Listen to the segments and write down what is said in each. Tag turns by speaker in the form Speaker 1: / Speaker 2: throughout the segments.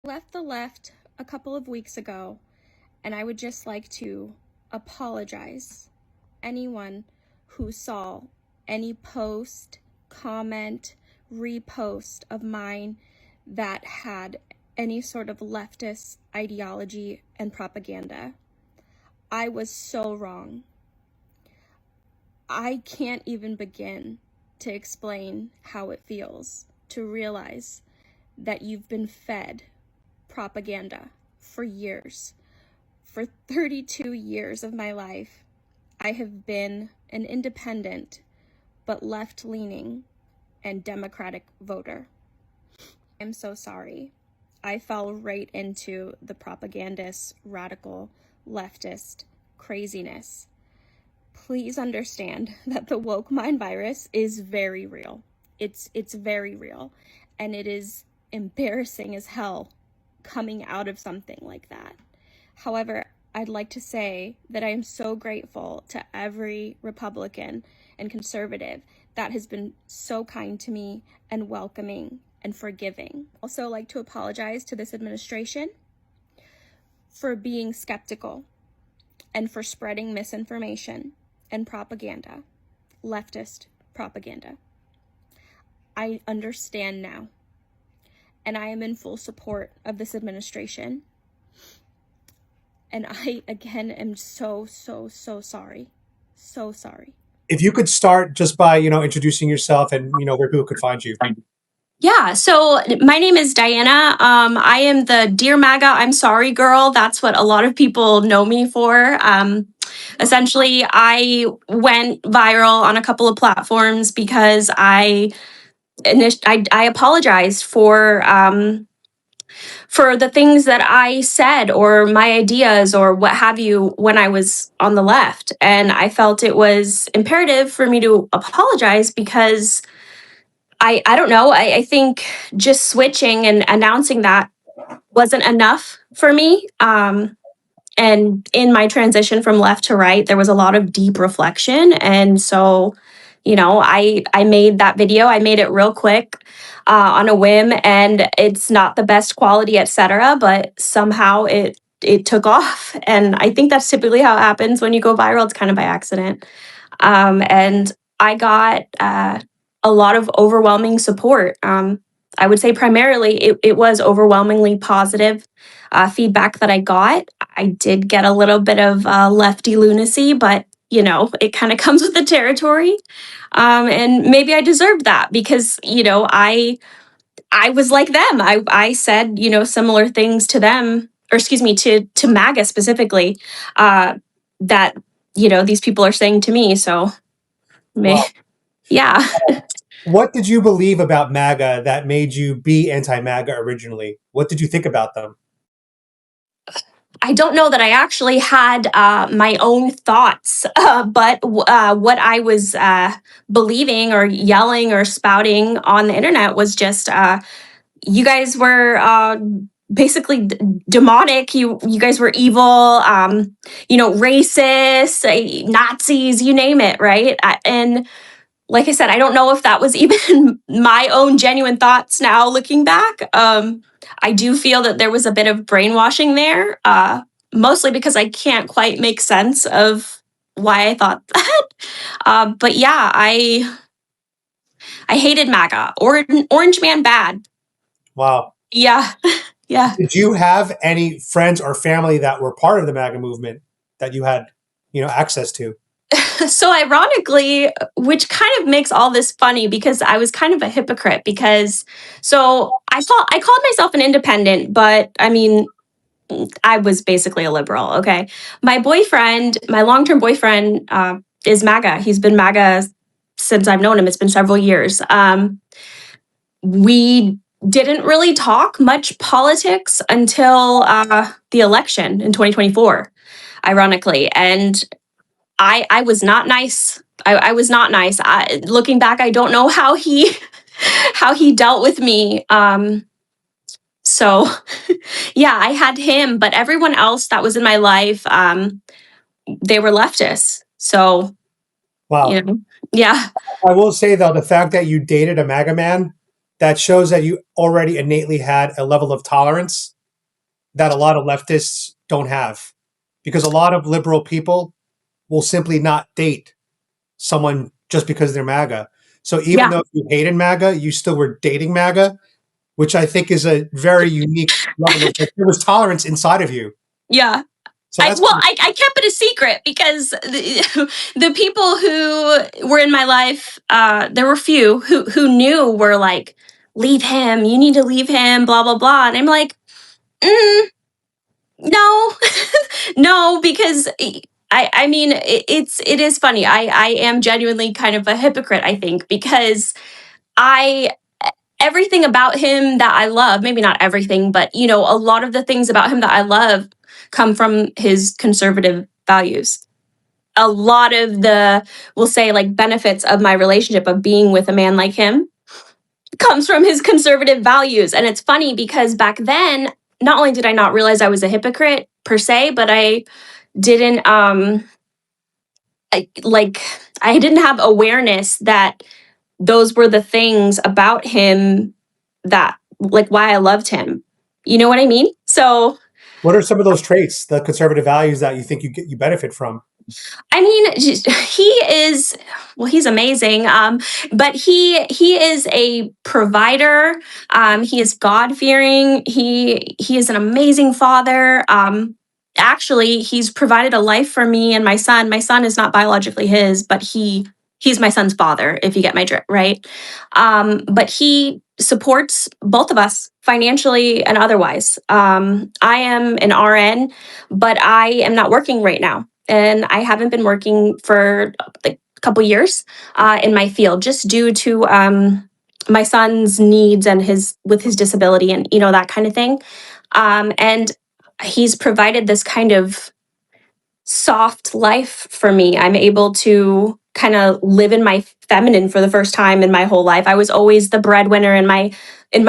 Speaker 1: Left the left a couple of weeks ago, and I would just like to apologize anyone who saw any post, comment, repost of mine that had any sort of leftist ideology and propaganda. I was so wrong. I can't even begin to explain how it feels to realize that you've been fed propaganda for years. For 32 years of my life, I have been an independent but left-leaning and Democratic voter. I'm so sorry. I fell right into the propagandist, radical, leftist craziness. Please understand that the woke mind virus is very real. It's very real, and it is embarrassing as hell coming out of something like that. However, I'd like to say that I am so grateful to every Republican and conservative that has been so kind to me and welcoming and forgiving. Also like to apologize to this administration for being skeptical and for spreading misinformation and propaganda, leftist propaganda. I understand now, and I am in full support of this administration. And I, again, am so sorry. So sorry.
Speaker 2: If you could start just by, introducing yourself and, where people could find you.
Speaker 1: Yeah, so my name is Diana. I am the Dear MAGA, I'm sorry girl. That's what a lot of people know me for. Essentially, I went viral on a couple of platforms because I apologized for the things that I said or my ideas or what have you when I was on the left. And I felt it was imperative for me to apologize because I don't know, I think just switching and announcing that wasn't enough for me. And in my transition from left to right, there was a lot of deep reflection. And so, I made that video. I made it real quick on a whim, and it's not the best quality, etc. But somehow it took off, and I think that's typically how it happens when you go viral. It's kind of by accident. And I got a lot of overwhelming support. I would say primarily it was overwhelmingly positive feedback that I got. I did get a little bit of lefty lunacy, but it kind of comes with the territory. And maybe I deserved that because, I was like them. I said, similar things to them, or excuse me, to MAGA specifically, that, these people are saying to me. So,
Speaker 2: Wow.
Speaker 1: yeah.
Speaker 2: What did you believe about MAGA that made you be anti-MAGA originally? What did you think about them?
Speaker 1: I don't know that I actually had my own thoughts, but what I was believing or yelling or spouting on the internet was just you guys were basically demonic. You guys were evil, racist, Nazis, you name it, right? And like I said, I don't know if that was even my own genuine thoughts now looking back. I do feel that there was a bit of brainwashing there, mostly because I can't quite make sense of why I thought that. But yeah, I hated MAGA. Orange Man bad.
Speaker 2: Wow.
Speaker 1: Yeah. Yeah.
Speaker 2: Did you have any friends or family that were part of the MAGA movement that you had, access to?
Speaker 1: So ironically, which kind of makes all this funny because I was kind of a hypocrite because I called myself an independent, but I mean I was basically a liberal. Okay, my boyfriend, my long-term boyfriend, is MAGA. He's been MAGA since I've known him. It's been several years. We didn't really talk much politics until the election in 2024, ironically, and I was not nice. I was not nice. Looking back, I don't know how he how he dealt with me. So yeah, I had him, but everyone else that was in my life, they were leftists. So
Speaker 2: Wow.
Speaker 1: yeah.
Speaker 2: I will say though, the fact that you dated a MAGA man that shows that you already innately had a level of tolerance that a lot of leftists don't have. Because a lot of liberal people will simply not date someone just because they're MAGA. So even
Speaker 3: Yeah.
Speaker 2: though you hated MAGA, you still were dating MAGA, which I think is a very unique level of, like, there was tolerance inside of you.
Speaker 3: Yeah.
Speaker 2: So that's
Speaker 3: I kept it a secret because the people who were in my life, there were few who knew were like, leave him, you need to leave him, blah, blah, blah. And I'm like, no, no, because I mean, it is funny. I am genuinely kind of a hypocrite, I think, because I, everything about him that I love, maybe not everything, but you know, a lot of the things about him that I love come from his conservative values. A lot of the, we'll say, like benefits of my relationship of being with a man like him comes from his conservative values. And it's funny because back then, not only did I not realize I was a hypocrite per se, but I didn't like I didn't have awareness that those were the things about him that like why I loved him. You know what I mean? So
Speaker 2: what are some of those traits, the conservative values that you think you benefit from?
Speaker 3: I mean, he is, well, he's amazing. But he is a provider. He is God fearing. He is an amazing father. Actually, he's provided a life for me and my son. My son is not biologically his, but he's my son's father. If you get my drift, right? But he supports both of us financially and otherwise. I am an RN, but I am not working right now and I haven't been working for like a couple years in my field just due to my son's needs and his with his disability and you know that kind of thing. And he's provided this kind of soft life for me. I'm able to kind of live in my feminine for the first time in my whole life. I was always the breadwinner in my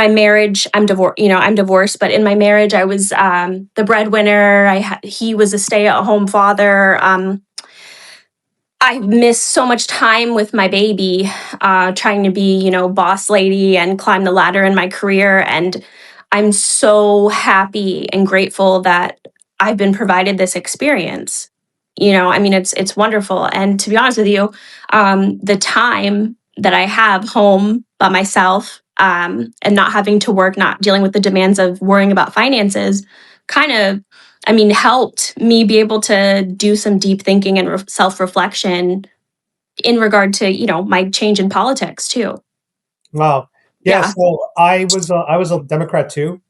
Speaker 3: marriage. I'm divorced, you know, I'm divorced, but in my marriage I was the breadwinner. He was a stay-at-home father. I missed so much time with my baby, trying to be, you know, boss lady and climb the ladder in my career. And I'm so happy and grateful that I've been provided this experience. You know, I mean, it's wonderful. And to be honest with you, the time that I have home by myself, and not having to work, not dealing with the demands of worrying about finances, kind of I mean, helped me be able to do some deep thinking and self reflection in regard to, you know, my change in politics too.
Speaker 2: Wow. Yeah.
Speaker 3: Yeah.
Speaker 2: So I was a Democrat too.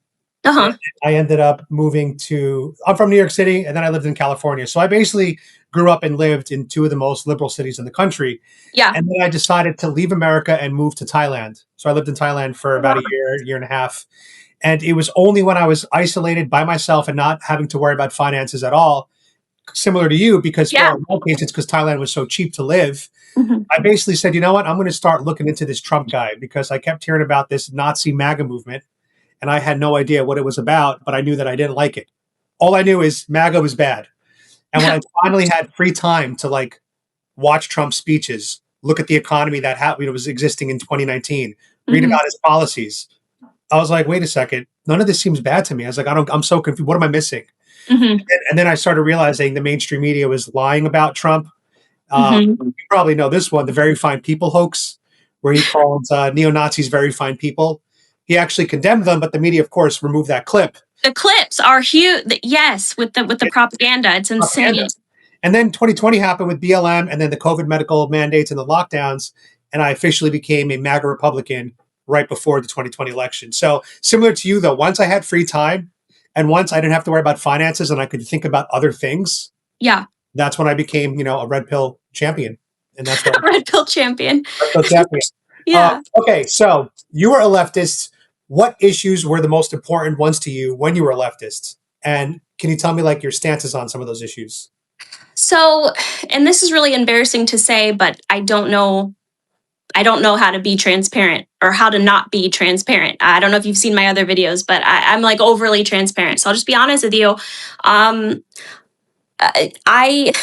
Speaker 3: Uh
Speaker 2: And
Speaker 3: huh.
Speaker 2: I ended up moving to, I'm from New York City, and then I lived in California. So I basically grew up and lived in two of the most liberal cities in the country.
Speaker 3: Yeah.
Speaker 2: And then I decided to leave America and move to Thailand. So I lived in Thailand for about a year, year and a half. And it was only when I was isolated by myself and not having to worry about finances at all, similar to you, because,
Speaker 3: Yeah.
Speaker 2: well, in my case, it's because Thailand was so cheap to live.
Speaker 3: Hmm.
Speaker 2: I basically said, you know what? I'm going to start looking into this Trump guy because I kept hearing about this Nazi MAGA movement and I had no idea what it was about, but I knew that I didn't like it. All I knew is MAGA was bad. And when I finally had free time to like watch Trump's speeches, look at the economy that was existing in 2019, read
Speaker 3: Hmm.
Speaker 2: about his policies, I was like, wait a second, none of this seems bad to me. I was like, I'm so confused. What am I missing?
Speaker 3: Hmm.
Speaker 2: And then I started realizing the mainstream media was lying about Trump.
Speaker 3: Hmm.
Speaker 2: You probably know this one, the Very Fine People hoax, where he called neo Nazis very fine people. He actually condemned them, but the media, of course, removed that clip.
Speaker 3: The clips are huge. Yes, with the propaganda, it's
Speaker 2: Propaganda.
Speaker 3: insane.
Speaker 2: And then 2020 happened with BLM and then the COVID medical mandates and the lockdowns. And I officially became a MAGA Republican right before the 2020 election. So similar to you, though, once I had free time and once I didn't have to worry about finances and I could think about other things,
Speaker 3: Yeah.
Speaker 2: that's when I became, a red pill champion. And that's what
Speaker 3: Red pill champion.
Speaker 2: red pill champion.
Speaker 3: Yeah.
Speaker 2: Okay, so you were a leftist. What issues were the most important ones to you when you were a leftist? And can you tell me like your stances on some of those issues?
Speaker 3: So, and this is really embarrassing to say, but I don't know how to be transparent or how to not be transparent. I don't know if you've seen my other videos, but I'm like overly transparent. So I'll just be honest with you. Um, I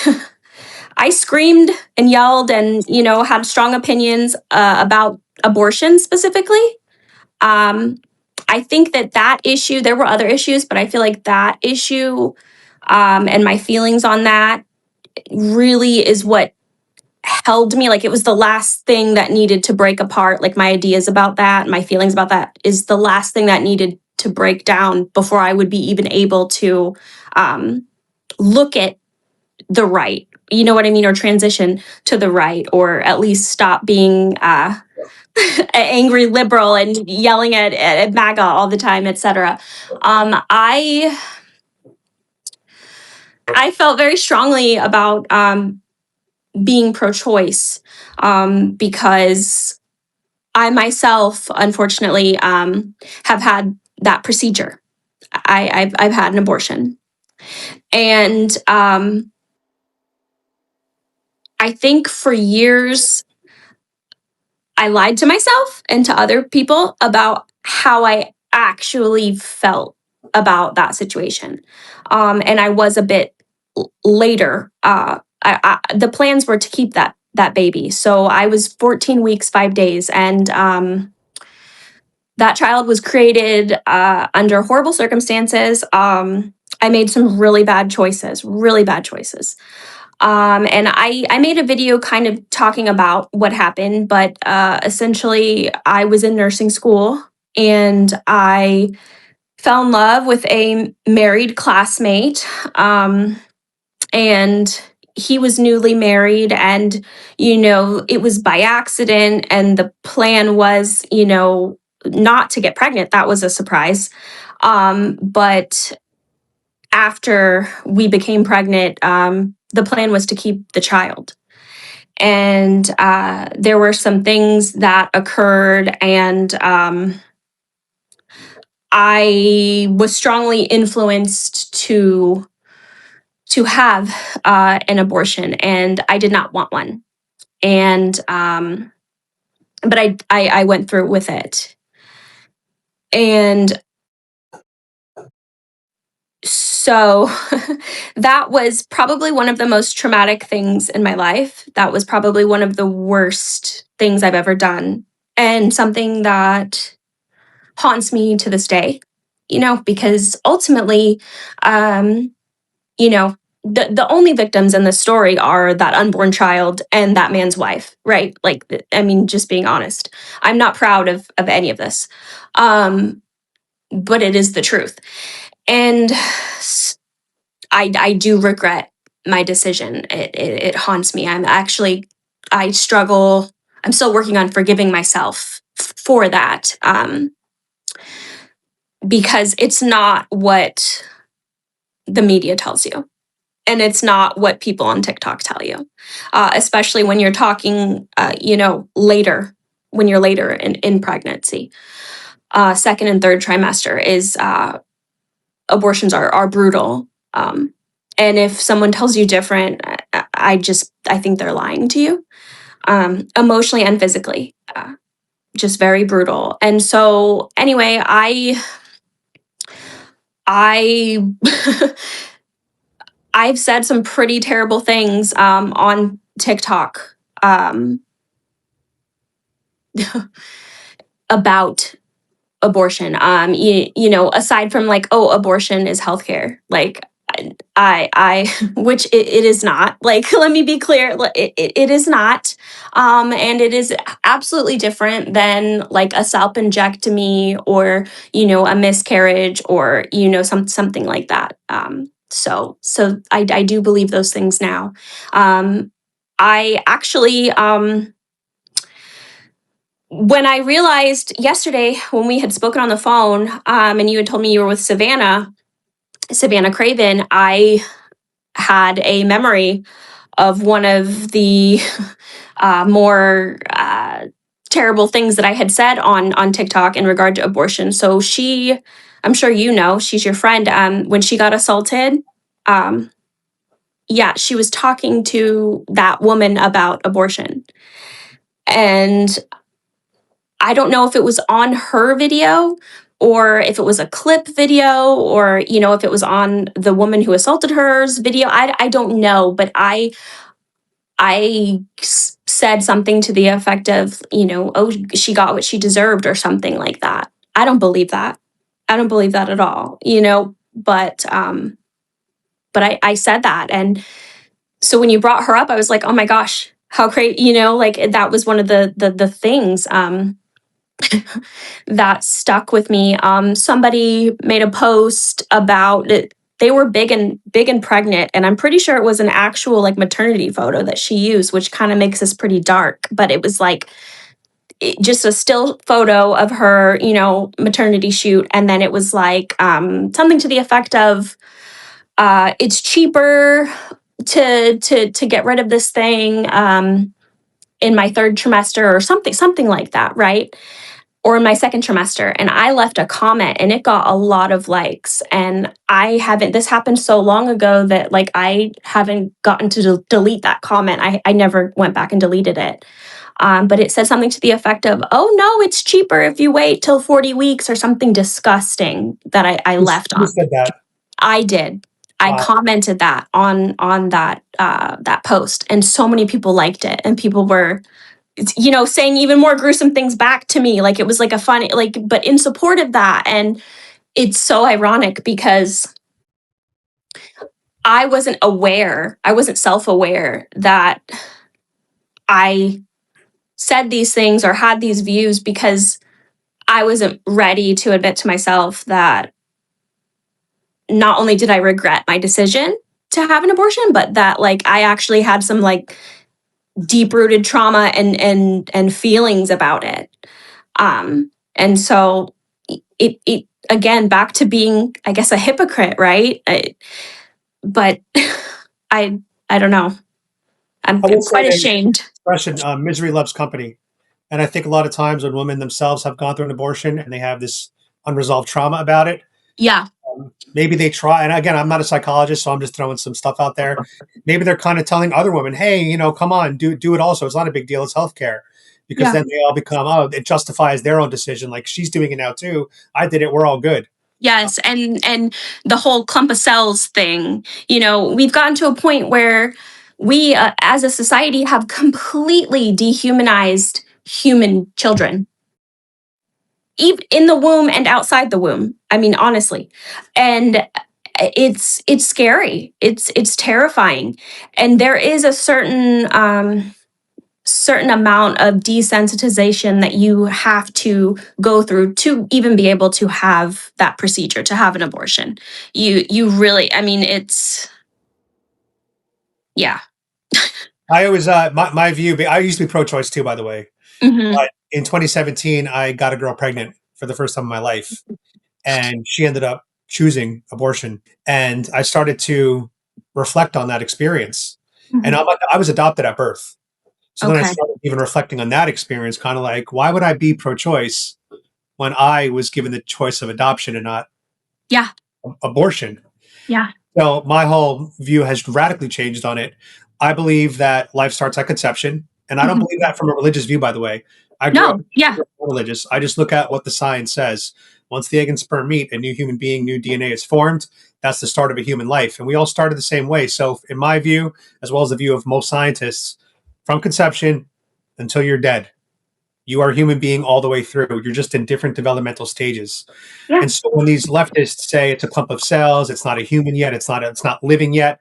Speaker 3: I screamed and yelled and you know had strong opinions about abortion specifically. I think that issue, there were other issues, but I feel like that issue and my feelings on that really is what held me. Like, it was the last thing that needed to break apart. Like, my ideas about that, my feelings about that is the last thing that needed to break down before I would be even able to look at the right, you know what I mean, or transition to the right, or at least stop being an angry liberal and yelling at MAGA all the time, etc. I felt very strongly about being pro-choice because I myself, unfortunately, have had that procedure. I've had an abortion, and I think for years I lied to myself and to other people about how I actually felt about that situation, and I was a bit later. The plans were to keep that baby, so I was 14 weeks 5 days, and that child was created under horrible circumstances. I made some really bad choices, really bad choices. And I made a video kind of talking about what happened, but essentially, I was in nursing school and I fell in love with a married classmate. And he was newly married, and, it was by accident. And the plan was, not to get pregnant. That was a surprise. But after we became pregnant, the plan was to keep the child. And there were some things that occurred, and I was strongly influenced to have an abortion, and I did not want one. And but I went through with it, and so that was probably one of the most traumatic things in my life. That was probably one of the worst things I've ever done, and something that haunts me to this day, because ultimately, you know, the only victims in this story are that unborn child and that man's wife, right? Like, I mean, just being honest, I'm not proud of any of this, but it is the truth. And I do regret my decision. It haunts me. I struggle. I'm still working on forgiving myself for that, because it's not what the media tells you. And it's not what people on TikTok tell you, especially when you're talking, later, when you're later in pregnancy. Second and third trimester is abortions are brutal. And if someone tells you different, I think they're lying to you, emotionally and physically, just very brutal. And so anyway, I I've said some pretty terrible things on TikTok about abortion. Aside from like, oh, abortion is healthcare. Like, I which it is not. Like, let me be clear, it is not. And it is absolutely different than like a salpingectomy or, a miscarriage or, something like that. So I do believe those things now. I actually, when I realized yesterday when we had spoken on the phone, and you had told me you were with Savannah Craven, I had a memory of one of the more terrible things that I had said on TikTok in regard to abortion. So I'm sure she's your friend. When she got assaulted, yeah, she was talking to that woman about abortion. And I don't know if it was on her video or if it was a clip video or, if it was on the woman who assaulted her's video. I don't know, but I said something to the effect of, oh, she got what she deserved or something like that. I don't believe that. I don't believe that at all, but I said that. And so when you brought her up, I was like, oh my gosh, how crazy, like that was one of the things that stuck with me. Somebody made a post about it. They were big and pregnant, and I'm pretty sure it was an actual like maternity photo that she used, which kind of makes this pretty dark. But it was like just a still photo of her, maternity shoot, and then it was like something to the effect of, "It's cheaper to get rid of this thing in my third trimester," or something like that, right? Or in my second trimester. And I left a comment and it got a lot of likes. And this happened so long ago that like I haven't gotten to delete that comment. I never went back and deleted it. But it said something to the effect of, oh no, it's cheaper if you wait till 40 weeks or something disgusting that I left
Speaker 2: Who
Speaker 3: on.
Speaker 2: said that?
Speaker 3: I did. I
Speaker 2: Wow.
Speaker 3: commented that on that post, and so many people liked it, and people were saying even more gruesome things back to me. Like it was like a funny, like, but in support of that. And it's so ironic because I wasn't self-aware that I said these things or had these views because I wasn't ready to admit to myself that not only did I regret my decision to have an abortion, but that like I actually had some like deep rooted trauma and feelings about it. And so it again back to being, I guess, a hypocrite, right? But I I don't know. I'm
Speaker 2: I will say
Speaker 3: quite
Speaker 2: the
Speaker 3: ashamed.
Speaker 2: expression misery loves company. And I think a lot of times when women themselves have gone through an abortion and they have this unresolved trauma about it,
Speaker 3: Yeah.
Speaker 2: maybe they try. And again, I'm not a psychologist, so I'm just throwing some stuff out there. Maybe they're kind of telling other women, "Hey, come on, do it also. It's not a big deal. It's healthcare." Because
Speaker 3: Yeah.
Speaker 2: then they all become, oh, it justifies their own decision. Like she's doing it now too. I did it. We're all good.
Speaker 3: Yes, and the whole clump of cells thing. We've gotten to a point where we, as a society, have completely dehumanized human children, even in the womb and outside the womb. I mean, honestly, and it's scary. It's terrifying, and there is a certain amount of desensitization that you have to go through to even be able to have that procedure, to have an abortion. You really, I mean, yeah.
Speaker 2: I always, my view, I used to be pro choice too, by the way.
Speaker 3: Hmm.
Speaker 2: But in 2017, I got a girl pregnant for the first time in my life. And she ended up choosing abortion. And I started to reflect on that experience. And
Speaker 3: Hmm.
Speaker 2: I was adopted at birth. So then I
Speaker 3: Okay.
Speaker 2: started even reflecting on that experience, kind of like, why would I be pro choice when I was given the choice of adoption and not
Speaker 3: Yeah.
Speaker 2: abortion?
Speaker 3: Yeah.
Speaker 2: So my whole view has radically changed on it. I believe that life starts at conception, and I don't
Speaker 3: Hmm.
Speaker 2: believe that from a religious view. By the way, I grew up
Speaker 3: No. Yeah.
Speaker 2: religious. I just look at what the science says. Once the egg and sperm meet, a new human being, new DNA is formed. That's the start of a human life, and we all started the same way. So, in my view, as well as the view of most scientists, from conception until you're dead, you are a human being all the way through. You're just in different developmental stages.
Speaker 3: Yeah.
Speaker 2: And so when these leftists say it's a clump of cells, it's not a human yet, it's not living yet,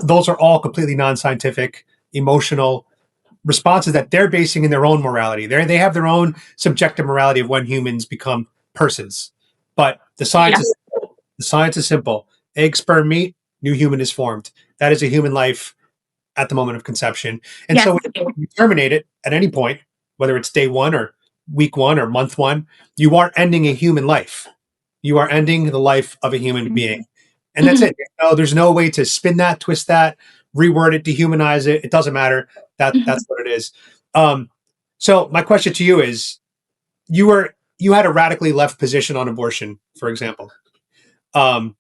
Speaker 2: those are all completely non-scientific, emotional responses that they're basing in their own morality. They have their own subjective morality of when humans become persons. But
Speaker 3: Yeah.
Speaker 2: the science is simple. Egg, sperm, meat, new human is formed. That is a human life at the moment of conception. And
Speaker 3: Yes.
Speaker 2: so when you terminate it at any point, whether it's day one or week one or month one, you are ending a human life. You are ending the life of a human being. And that's
Speaker 3: Hmm.
Speaker 2: it. There's no way to spin that, twist that, reword it, dehumanize it. It doesn't matter. That's
Speaker 3: Hmm.
Speaker 2: what it is. Um, so my question to you is you had a radically left position on abortion, for example. Um,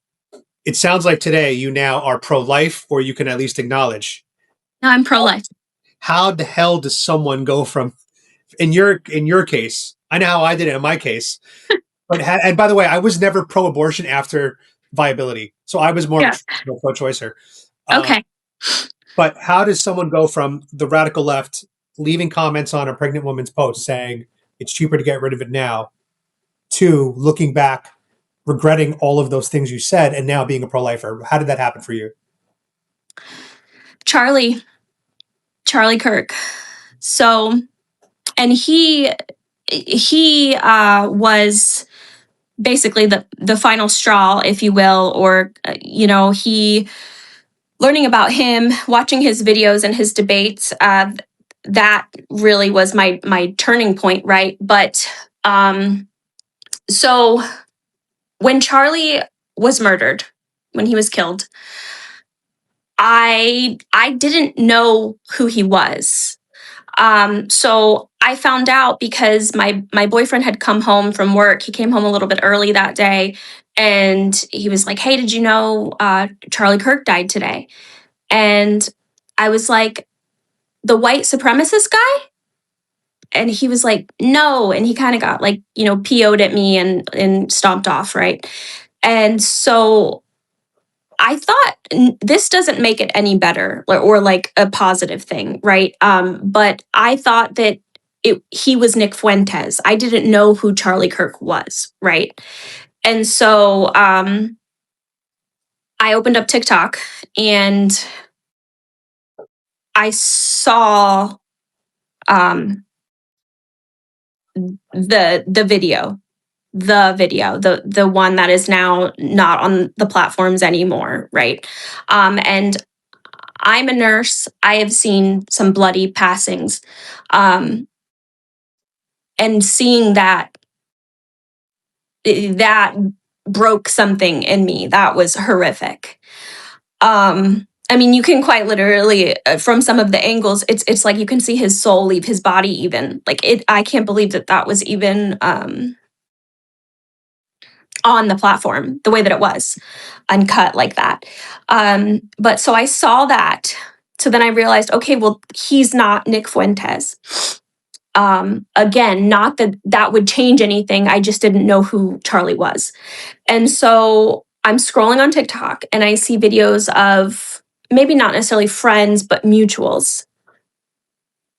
Speaker 2: it sounds like today you now are pro-life, or you can at least acknowledge.
Speaker 3: No, I'm pro-life.
Speaker 2: How the hell does someone go from in your case? I know how I did it in my case, but and by the way, I was never pro-abortion after viability, so I was more of a
Speaker 3: Yeah.
Speaker 2: traditional pro-choicer. Um,
Speaker 3: Okay.
Speaker 2: But how does someone go from the radical left leaving comments on a pregnant woman's post saying it's cheaper to get rid of it now to looking back, regretting all of those things you said, and now being a pro-lifer? How did that happen for you?
Speaker 3: Charlie Kirk. So, and he was basically the final straw, if you will, or he, learning about him, watching his videos and his debates, that really was my turning point, right? But so when Charlie was murdered, when he was killed, I didn't know who he was. So I found out because my boyfriend had come home from work. He came home a little bit early that day, and he was like, "Hey, did you know Charlie Kirk died today?" And I was like, "The white supremacist guy?" And he was like, "No." And he kind of got like, PO'd at me and stomped off, right? And so I thought this doesn't make it any better or like a positive thing, right? But I thought that he was Nick Fuentes. I didn't know who Charlie Kirk was, right? And so I opened up TikTok and I saw the video, the one that is now not on the platforms anymore, right? And I'm a nurse. I have seen some bloody passings. And seeing that broke something in me. That was horrific. I mean, you can quite literally, from some of the angles, it's like you can see his soul leave his body even. Like I can't believe that was even on the platform the way that it was, uncut like that. But so I saw that. So then I realized, okay, well, he's not Nick Fuentes. Again, not that would change anything. I just didn't know who Charlie was. And so I'm scrolling on TikTok and I see videos of maybe not necessarily friends, but mutuals.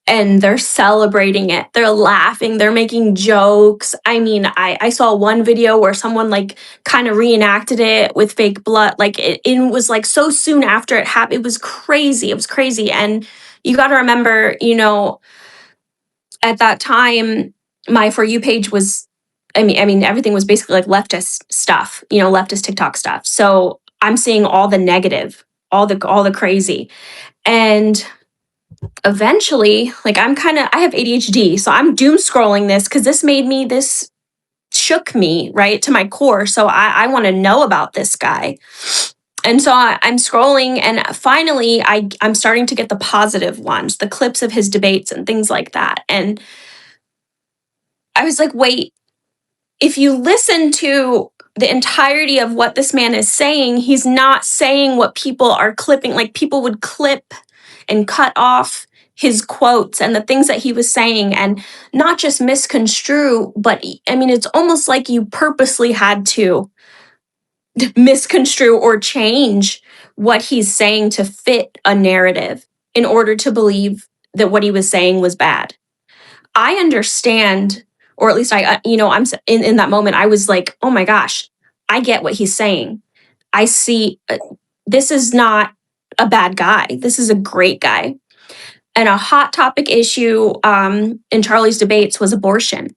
Speaker 3: And they're celebrating it. They're laughing. They're making jokes. I mean, I saw one video where someone like kind of reenacted it with fake blood. Like it was like so soon after it happened. It was crazy. It was crazy. And you got to remember, at that time, my For You page was, I mean, everything was basically like leftist stuff, leftist TikTok stuff. So I'm seeing all the negative, all the crazy. And eventually, like I have ADHD, so I'm doom scrolling this because this shook me right to my core. So I want to know about this guy. And so I'm scrolling and finally I'm starting to get the positive ones, the clips of his debates and things like that. And I was like, wait, if you listen to the entirety of what this man is saying, he's not saying what people are clipping. Like people would clip and cut off his quotes and the things that he was saying and not just misconstrue, but I mean, it's almost like you purposely had to misconstrue or change what he's saying to fit a narrative in order to believe that what he was saying was bad. I understand, or at least I'm in that moment, I was like, oh my gosh, I get what he's saying. I see this is not a bad guy. This is a great guy. And a hot topic issue in Charlie's debates was abortion.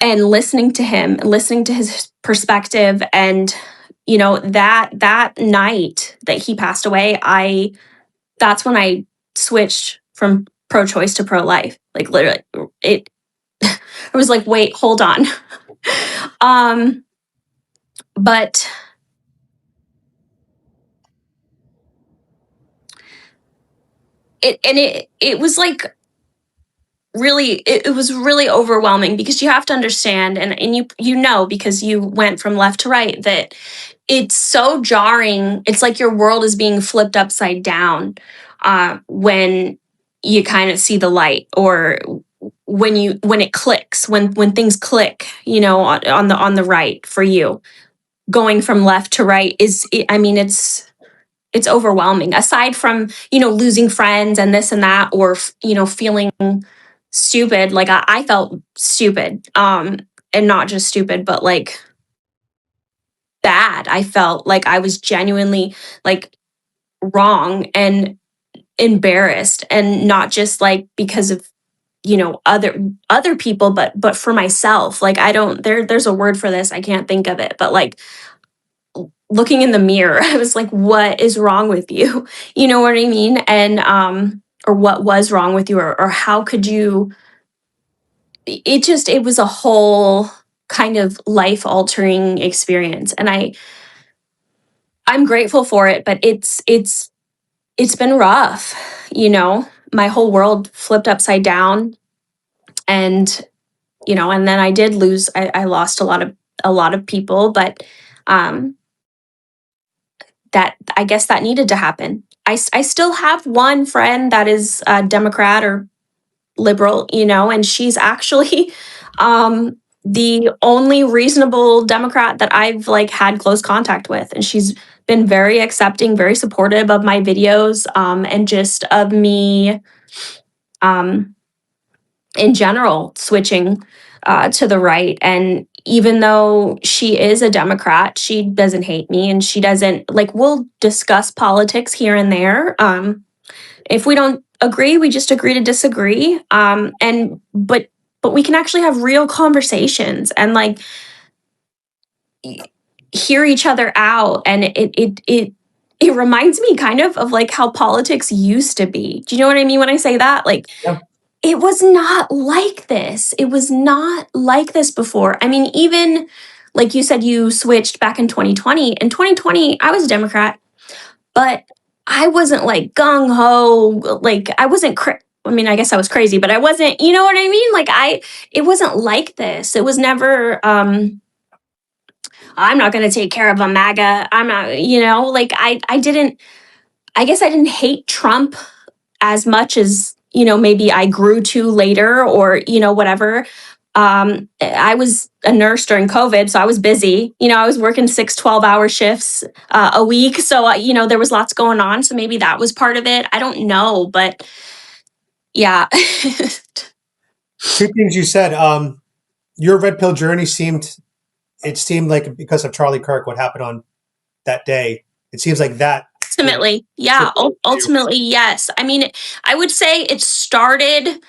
Speaker 3: And listening to him, listening to his perspective, and that night that he passed away, that's when I switched from pro-choice to pro-life. Like literally, it. I was like, wait, hold on. But it was like really, it was really overwhelming because you have to understand, and you because you went from left to right, that it's so jarring. It's like your world is being flipped upside down when you kind of see the light, or when it clicks, when things click, on the right for you. Going from left to right I mean, it's it's overwhelming, aside from, losing friends and this and that, or, feeling stupid. Like I felt stupid, and not just stupid, but like bad. I felt like I was genuinely like wrong and embarrassed, and not just like because of other people, but for myself. Like I don't there's a word for this, I can't think of it, but like looking in the mirror, I was like, what is wrong with you? You know what I mean? And or what was wrong with you, or how could you? It was a whole kind of life altering experience, and I'm grateful for it, but it's been rough. My whole world flipped upside down, and and then I did lose. I lost a lot of people, but um, that, I guess, that needed to happen. I still have one friend that is a Democrat or liberal, and she's actually the only reasonable Democrat that I've like had close contact with, and she's been very accepting, very supportive of my videos, and just of me, um, in general, switching to the right. And even though she is a Democrat, she doesn't hate me, and she doesn't like, we'll discuss politics here and there. If we don't agree, we just agree to disagree. But we can actually have real conversations and like hear each other out. And it reminds me kind of like how politics used to be. Do you know what I mean when I say that? Like,
Speaker 2: Yeah.
Speaker 3: it was not like this. It was not like this before. I mean, even like you said, you switched back in 2020. In 2020, I was a Democrat, but I wasn't like gung ho. Like I wasn't. I mean, I guess I was crazy, but I wasn't. You know what I mean? Like it wasn't like this. It was never. I'm not going to take care of a MAGA. I'm not. Like I didn't. I guess I didn't hate Trump as much as maybe I grew to later, or whatever. I was a nurse during COVID, so I was busy. I was working 6 12-hour shifts a week, so there was lots going on, so maybe that was part of it. I don't know, but yeah.
Speaker 2: Two things you said. Your red pill journey seemed like, because of Charlie Kirk, what happened on that day. It seems like that.
Speaker 3: Ultimately, yeah. Ultimately, yes. I mean, I would say it started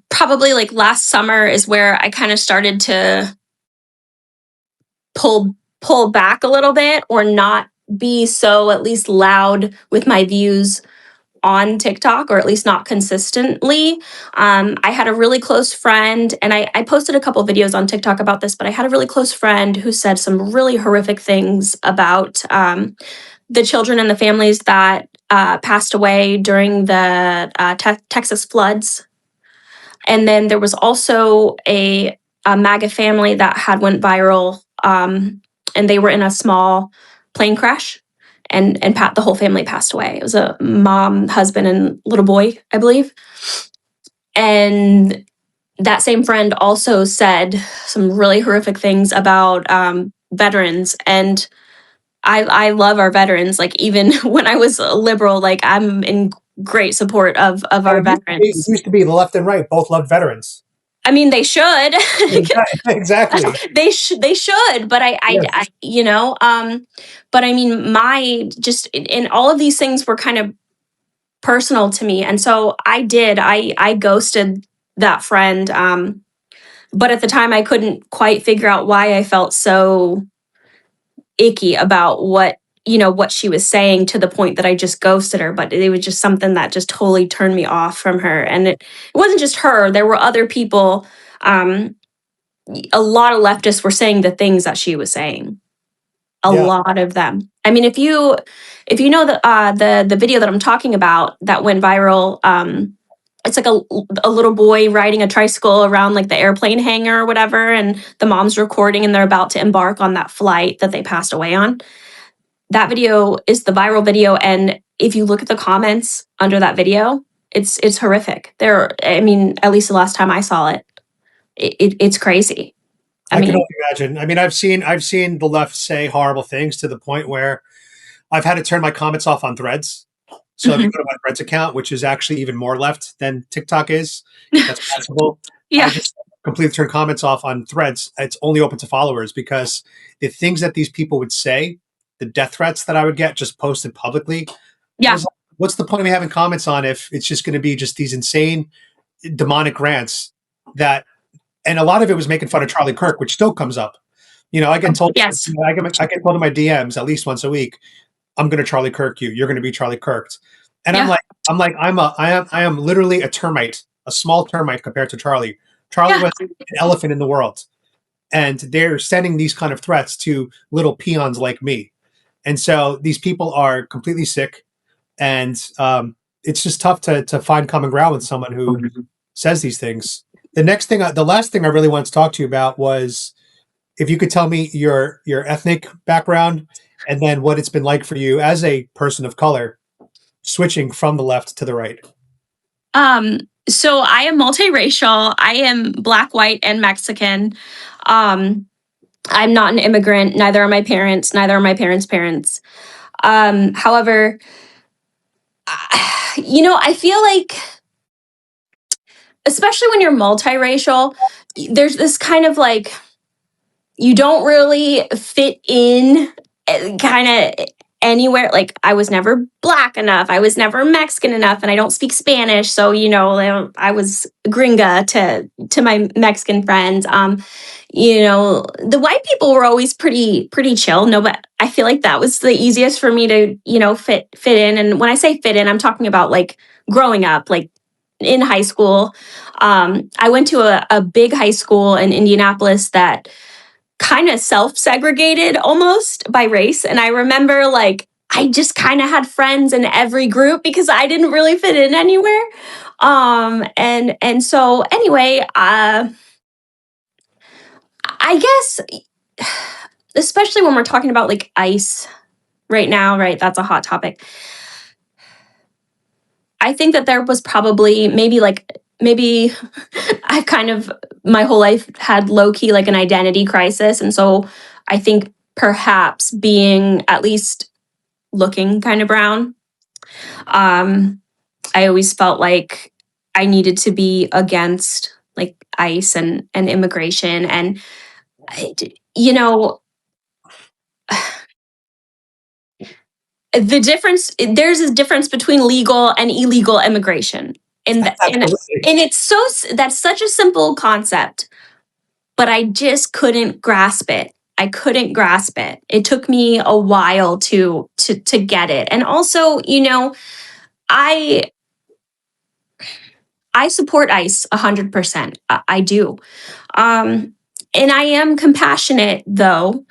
Speaker 3: probably like last summer is where I kind of started to pull back a little bit, or not be so at least loud with my views on TikTok, or at least not consistently. I had a really close friend, and I posted a couple videos on TikTok about this, but I had a really close friend who said some really horrific things about the children and the families that passed away during the Texas floods. And then there was also a MAGA family that had went viral, and they were in a small plane crash, and the whole family passed away. It was a mom, husband, and little boy, I believe. And that same friend also said some really horrific things about veterans. And I love our veterans. Like, even when I was a liberal, like, I'm in great support of our
Speaker 2: It
Speaker 3: veterans.
Speaker 2: used to be the left and right both loved veterans.
Speaker 3: I mean, they should.
Speaker 2: Exactly.
Speaker 3: They should, but
Speaker 2: Yes.
Speaker 3: but I mean, my just in all of these things were kind of personal to me, and so I ghosted that friend. But at the time, I couldn't quite figure out why I felt so icky about what she was saying, to the point that I just ghosted her. But it was just something that just totally turned me off from her, and it wasn't just her. There were other people. A lot of leftists were saying the things that she was saying. A
Speaker 2: Yeah.
Speaker 3: lot of them. I mean, if you know the video that I'm talking about that went viral, it's like a little boy riding a tricycle around like the airplane hangar or whatever, and the mom's recording, and they're about to embark on that flight that they passed away on. That video is the viral video, and if you look at the comments under that video, it's horrific. I mean, at least the last time I saw it, it's crazy.
Speaker 2: I can
Speaker 3: mean,
Speaker 2: only imagine. I mean, I've seen the left say horrible things to the point where I've had to turn my comments off on Threads. So if you go to my Threads account, which is actually even more left than TikTok is, if that's possible, I
Speaker 3: Yeah.
Speaker 2: just completely turn comments off on Threads. It's only open to followers because the things that these people would say, the death threats that I would get just posted publicly, I
Speaker 3: Yeah.
Speaker 2: was like, what's the point of me having comments on if it's just going to be just these insane demonic rants that, and a lot of it was making fun of Charlie Kirk, which still comes up. I get told,
Speaker 3: Yes.
Speaker 2: I get told in my DMs at least once a week, I'm going to Charlie Kirk you. You're going to be Charlie Kirked. And
Speaker 3: Yeah.
Speaker 2: I am literally a termite, a small termite compared to Charlie. Charlie
Speaker 3: Yeah.
Speaker 2: was an elephant in the world. And they're sending these kind of threats to little peons like me. And so these people are completely sick. And it's just tough to find common ground with someone who says these things. The last thing I really wanted to talk to you about was if you could tell me your ethnic background and then what it's been like for you as a person of color switching from the left to the right.
Speaker 3: So I am multiracial. I am Black, white, and Mexican. I'm not an immigrant. Neither are my parents. Neither are my parents' parents. However, I feel like, especially when you're multiracial, there's this kind of like, you don't really fit in kind of anywhere. Like, I was never Black enough. I was never Mexican enough, and I don't speak Spanish. So, I was gringa to my Mexican friends. The white people were always pretty chill. No, but I feel like that was the easiest for me to, fit in. And when I say fit in, I'm talking about like growing up, like in high school. I went to a big high school in Indianapolis that kind of self-segregated almost by race. And I remember like I just kind of had friends in every group because I didn't really fit in anywhere. And so anyway, I guess, especially when we're talking about like ICE right now, right? That's a hot topic. I think that there was probably maybe I've kind of my whole life had low key like an identity crisis. And so I think perhaps being at least looking kind of brown, I always felt like I needed to be against like ICE and immigration. And, you know, there's a difference between legal and illegal immigration. And it's that's such a simple concept, but I just couldn't grasp it. I couldn't grasp it. It took me a while to get it. And also, I I support ICE 100%. I do. And I am compassionate though,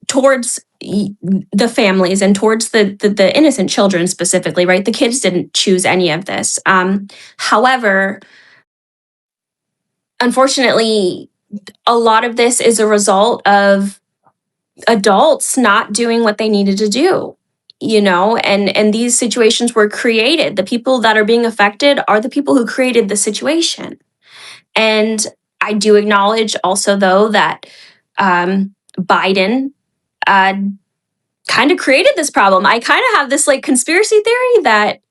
Speaker 3: towards the families and towards the innocent children specifically, right? The kids didn't choose any of this. However, unfortunately, a lot of this is a result of adults not doing what they needed to do, and these situations were created. The people that are being affected are the people who created the situation. And I do acknowledge also, though, that Biden kind of created this problem. I kind of have this like conspiracy theory that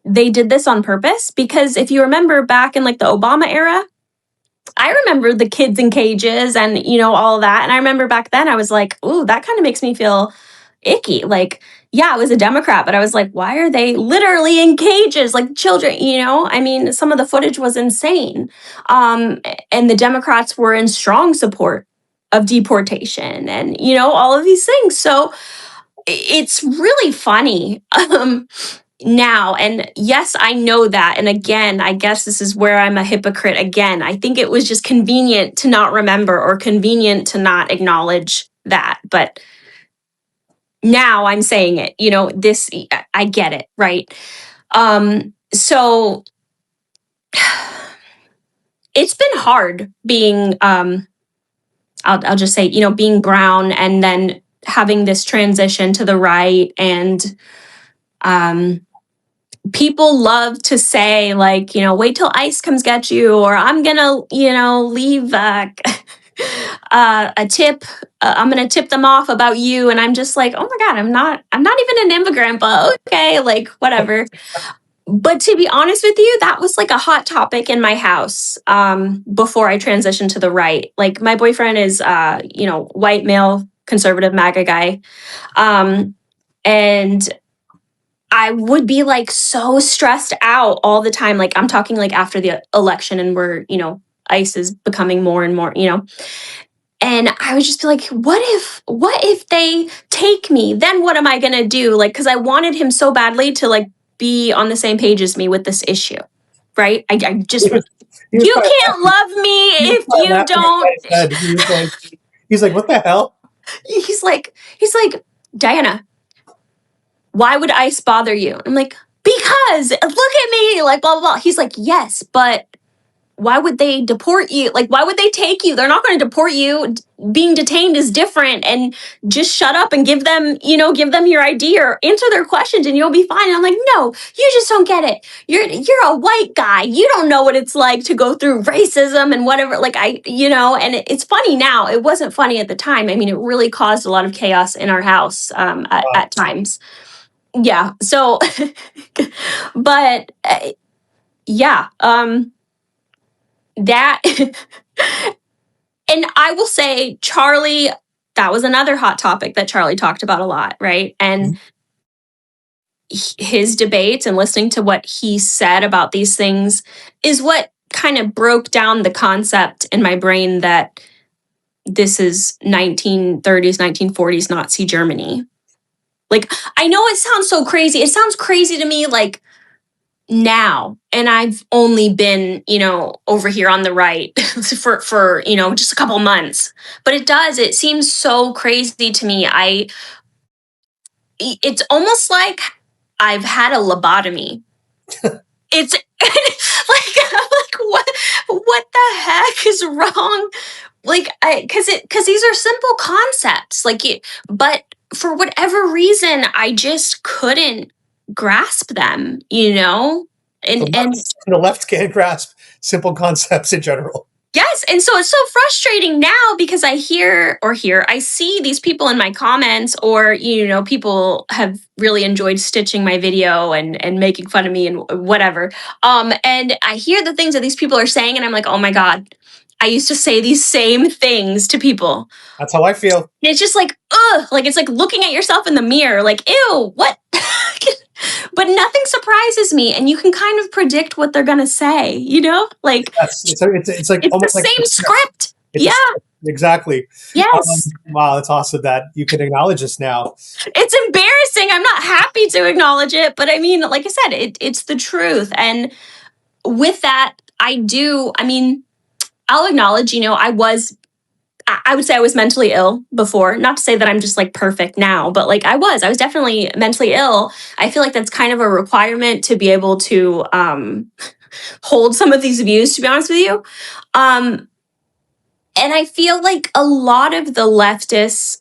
Speaker 3: they did this on purpose, because if you remember back in like the Obama era, I remember the kids in cages and, all of that. And I remember back then I was like, ooh, that kind of makes me feel icky. Like, yeah, I was a Democrat, but I was like, why are they literally in cages like children? I mean, some of the footage was insane. And the Democrats were in strong support of deportation and, all of these things. So it's really funny. Now, and yes, I know that. And again, I guess this is where I'm a hypocrite again. I think it was just convenient to not remember or convenient to not acknowledge that. But now I'm saying it, this, I get it, right? So it's been hard being, I'll just say, being brown and then having this transition to the right. And, people love to say like, wait till ICE comes get you, or I'm gonna, leave a tip. I'm going to tip them off about you. And I'm just like, oh my God, I'm not even an immigrant, but okay, like whatever. But to be honest with you, that was like a hot topic in my house before I transitioned to the right. Like my boyfriend is, white male conservative MAGA guy. And I would be like so stressed out all the time. Like I'm talking like after the election and we're, ICE is becoming more and more, and I would just be like, what if they take me? Then what am I going to do? Like, cause I wanted him so badly to like be on the same page as me with this issue. Right. I just,
Speaker 2: He was
Speaker 3: you
Speaker 2: probably
Speaker 3: can't love me
Speaker 2: he was
Speaker 3: if
Speaker 2: probably
Speaker 3: you
Speaker 2: laughing at what
Speaker 3: don't.
Speaker 2: I said. He's like, what the hell?
Speaker 3: He's like, Diana, why would ICE bother you? I'm like, because look at me, like blah, blah, blah. He's like, yes, but why would they deport you? Like, why would they take you? They're not going to deport you. Being detained is different. And just shut up and give them your ID or answer their questions and you'll be fine. And I'm like, no, you just don't get it. You're a white guy. You don't know what it's like to go through racism and whatever. Like and it's funny now. It wasn't funny at the time. I mean, it really caused a lot of chaos in our house at times. Yeah. So, but yeah. That and I will say Charlie, that was another hot topic that Charlie talked about a lot, right? And his debates and listening to what he said about these things is what kind of broke down the concept in my brain that this is 1930s 1940s Nazi Germany. Like, I know it sounds so crazy. It sounds crazy to me, like now, and I've only been over here on the right for just a couple months, but it seems so crazy to me. It's almost like I've had a lobotomy. It's like I'm like, what the heck is wrong? Like, because these are simple concepts, like but for whatever reason I just couldn't grasp them, and
Speaker 2: The left can't grasp simple concepts in general.
Speaker 3: yes. And so it's so frustrating now because I I see these people in my comments, or, people have really enjoyed stitching my video and making fun of me and whatever. And I hear the things that these people are saying and I'm like, oh my God, I used to say these same things to people.
Speaker 2: That's how I feel.
Speaker 3: And it's just like, ugh, like it's like looking at yourself in the mirror, like, ew, what? But nothing surprises me, and you can kind of predict what they're gonna say, like
Speaker 2: Yes, it's like
Speaker 3: it's the
Speaker 2: almost like
Speaker 3: same script.
Speaker 2: it's
Speaker 3: Yeah.
Speaker 2: exactly.
Speaker 3: Yes.
Speaker 2: Wow, that's awesome that you can acknowledge this now.
Speaker 3: It's embarrassing. I'm not happy to acknowledge it, but I mean, like I said, it's the truth. And with that, I'll acknowledge, I would say I was mentally ill before. Not to say that I'm just like perfect now, but like I was definitely mentally ill. I feel like that's kind of a requirement to be able to hold some of these views, to be honest with you. And I feel like a lot of the leftists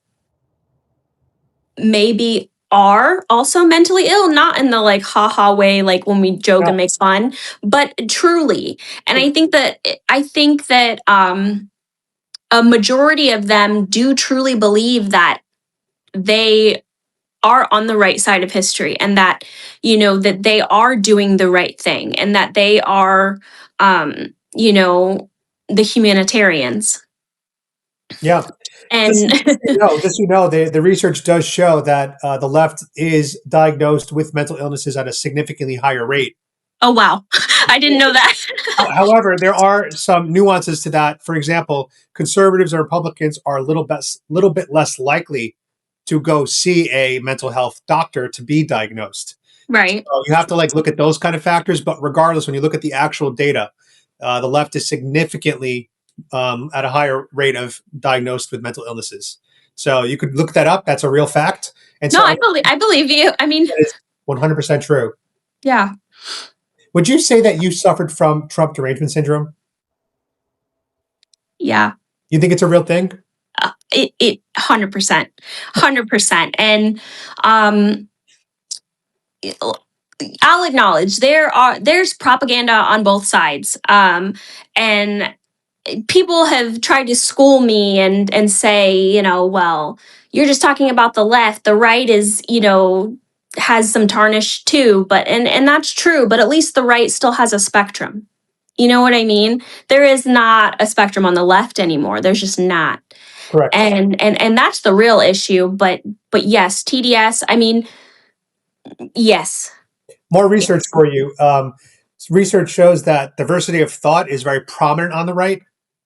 Speaker 3: maybe are also mentally ill, not in the like haha way, like when we joke and make fun, but truly. And I think that a majority of them do truly believe that they are on the right side of history, and that that they are doing the right thing, and that they are the humanitarians.
Speaker 2: Yeah.
Speaker 3: And
Speaker 2: The research does show that the left is diagnosed with mental illnesses at a significantly higher rate.
Speaker 3: oh wow, I didn't know that.
Speaker 2: However, there are some nuances to that. For example, conservatives and Republicans are a little bit less likely to go see a mental health doctor to be diagnosed.
Speaker 3: Right.
Speaker 2: So you have to look at those kind of factors. But regardless, when you look at the actual data, the left is significantly at a higher rate of diagnosed with mental illnesses. So you could look that up. That's a real fact. And
Speaker 3: No,
Speaker 2: so
Speaker 3: I believe you. I mean,
Speaker 2: that is 100% true.
Speaker 3: yeah.
Speaker 2: Would you say that you suffered from Trump derangement syndrome?
Speaker 3: Yeah.
Speaker 2: You think it's a real thing?
Speaker 3: It 100%. And I'll acknowledge there's propaganda on both sides. And people have tried to school me and say, well, you're just talking about the left. The right is, has some tarnish too, but and that's true, but at least the right still has a spectrum. You know what I mean? There is not a spectrum on the left anymore. There's just not.
Speaker 2: Correct.
Speaker 3: And that's the real issue, but yes, TDS, I mean, yes.
Speaker 2: More research
Speaker 3: Yes.
Speaker 2: for you. Research shows that diversity of thought is very prominent on the right.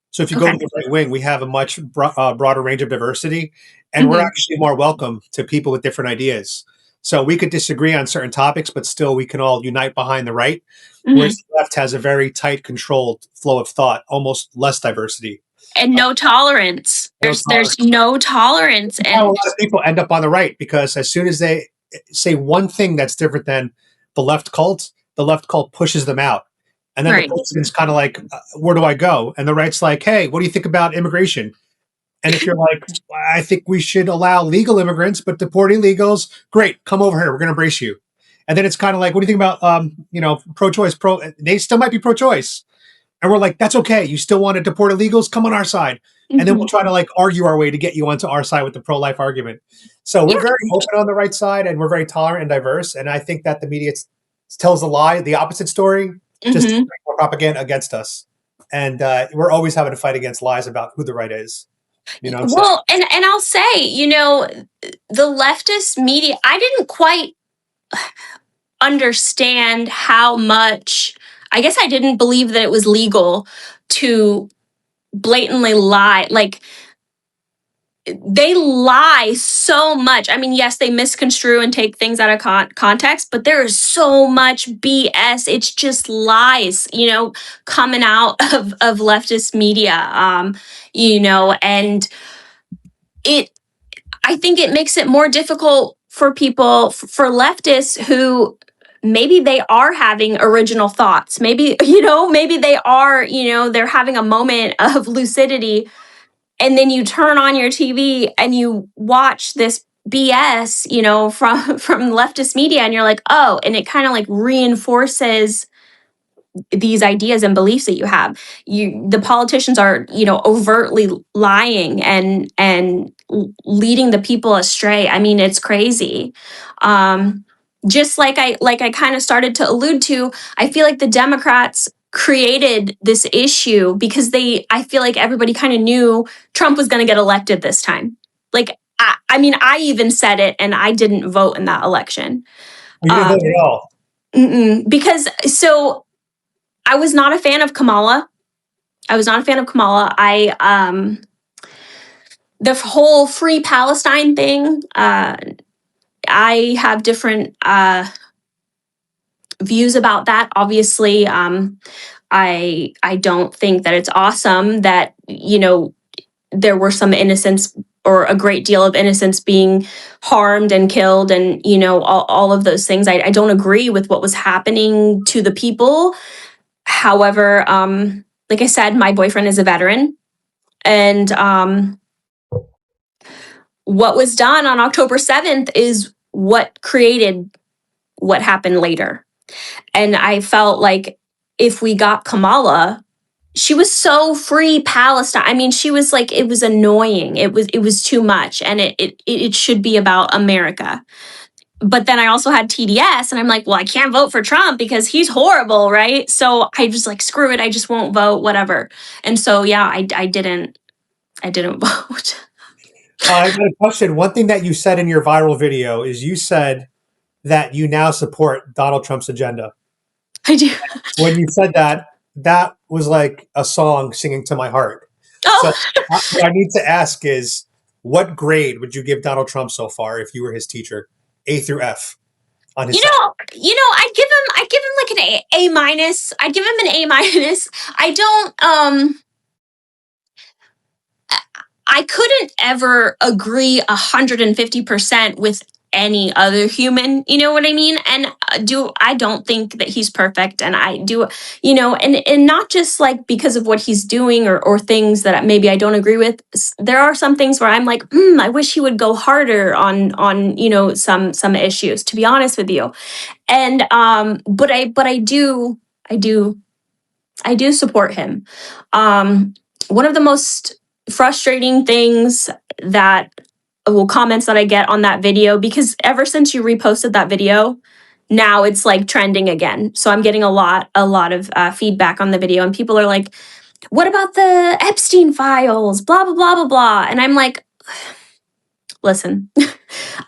Speaker 2: So if you go
Speaker 3: Okay.
Speaker 2: to the right wing, we have a much broader range of diversity, and we're
Speaker 3: Mhm.
Speaker 2: actually more welcome to people with different ideas. So we could disagree on certain topics, but still we can all unite behind the right. Whereas
Speaker 3: Mhm.
Speaker 2: the left has a very tight, controlled flow of thought, almost less diversity.
Speaker 3: And
Speaker 2: Uh,
Speaker 3: no tolerance.
Speaker 2: no
Speaker 3: There's
Speaker 2: tolerance.
Speaker 3: no tolerance.
Speaker 2: How a
Speaker 3: And
Speaker 2: lot of people end up on the right because as soon as they say one thing that's different than the left cult pushes them out. And then the
Speaker 3: right.
Speaker 2: president's kind of like, where do I go? And the right's like, hey, what do you think about immigration? And if you're like, I think we should allow legal immigrants, but deport illegals, great, come over here. We're going to embrace you. And then it's kind of like, what do you think about, pro-choice? They still might be pro-choice. And we're like, that's okay. You still want to deport illegals? Come on our side. And then we'll
Speaker 3: Mhm.
Speaker 2: try to like argue our way to get you onto our side with the pro-life argument. So we're
Speaker 3: Yeah.
Speaker 2: very open on the right side and we're very tolerant and diverse. And I think that the media tells a lie, the opposite story, just to
Speaker 3: Mhm.
Speaker 2: make more propaganda against us. And we're always having to fight against lies about who the right is. You know what I'm saying?
Speaker 3: Well, and I'll say, the leftist media, I didn't quite understand how much, I guess I didn't believe that it was legal to blatantly lie. Like, they lie so much. I mean, yes, they misconstrue and take things out of context, but there is so much BS. It's just lies, coming out of leftist media. And it, I think it makes it more difficult for people, for leftists who maybe they are having original thoughts. Maybe, maybe they are, they're having a moment of lucidity, and then you turn on your TV and you watch this BS, from leftist media, and you're like, oh, and it kind of like reinforces these ideas and beliefs that you have. The politicians are, overtly lying and leading the people astray. I mean, it's crazy. Just like I kind of started to allude to, I feel like the Democrats created this issue because I feel like everybody kind of knew Trump was going to get elected this time. Like, I mean, I even said it, and I didn't vote in that election.
Speaker 2: You didn't
Speaker 3: Um,
Speaker 2: vote at all.
Speaker 3: because so I was not a fan of Kamala. I was not a fan of Kamala. The whole free Palestine thing. I have different views about that. Obviously, I don't think that it's awesome that there were some innocents, or a great deal of innocents, being harmed and killed, and all of those things. I don't agree with what was happening to the people. However, like I said, my boyfriend is a veteran, and what was done on October 7th is what created what happened later. And I felt like if we got Kamala, she was so free Palestine. I mean, she was like, it was annoying. It was too much, and it should be about America. But then I also had TDS, and I'm like, well, I can't vote for Trump because he's horrible, right? So I just like, screw it, I just won't vote, whatever. And so yeah, I didn't vote.
Speaker 2: I got a question. One thing that you said in your viral video is you said that you now support Donald Trump's agenda.
Speaker 3: I do.
Speaker 2: When you said that, that was like a song singing to my heart. So
Speaker 3: Oh,
Speaker 2: what I need to ask is, what grade would you give Donald Trump so far if you were his teacher? A through F on his side.
Speaker 3: I'd give him like an A minus. I'd give him an A minus. I don't I couldn't ever agree 150% with any other human, you know what I mean? And I don't think that he's perfect, and I do, and not just like because of what he's doing, or things that maybe I don't agree with. There are some things where I'm like, I wish he would go harder on some issues, to be honest with you. And but I do support him. one of the most frustrating things that, well, comments that I get on that video, because ever since you reposted that video, now it's like trending again. So I'm getting a lot of feedback on the video, and people are like, what about the Epstein files? Blah, blah, blah, blah, blah. And I'm like, listen,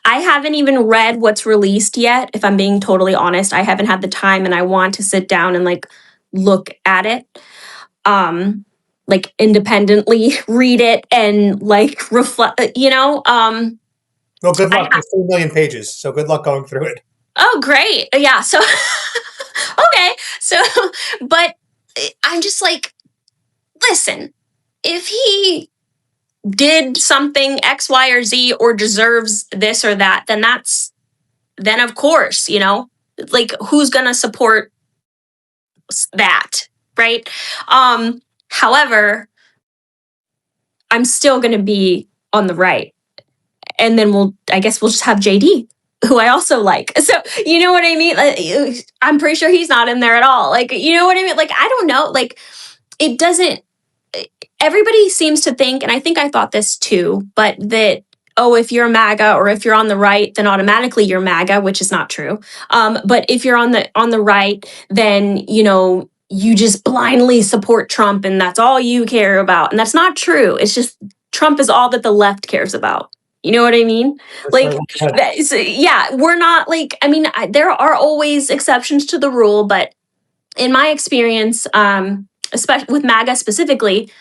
Speaker 3: I haven't even read what's released yet. If I'm being totally honest, I haven't had the time, and I want to sit down and like look at it. Like independently read it and like reflect,
Speaker 2: Well, good luck. There's 3 million pages, so good luck going through it.
Speaker 3: Oh, great. Yeah. So, okay. So, but I'm just like, listen, if he did something X, Y, or Z or deserves this or that, then of course, like who's going to support that? Right. However, I'm still going to be on the right. And then I guess we'll just have JD, who I also like. So, you know what I mean? Like, I'm pretty sure he's not in there at all. Like, you know what I mean? Like, I don't know. Like, it doesn't, everybody seems to think, and I think I thought this too, but that, oh, if you're MAGA or if you're on the right, then automatically you're MAGA, which is not true. But if you're on the right, then, you just blindly support Trump and that's all you care about. And that's not true. It's just Trump is all that the left cares about. You know what I mean? Like, yeah, we're not like, I mean, there are always exceptions to the rule, but in my experience, especially with MAGA specifically,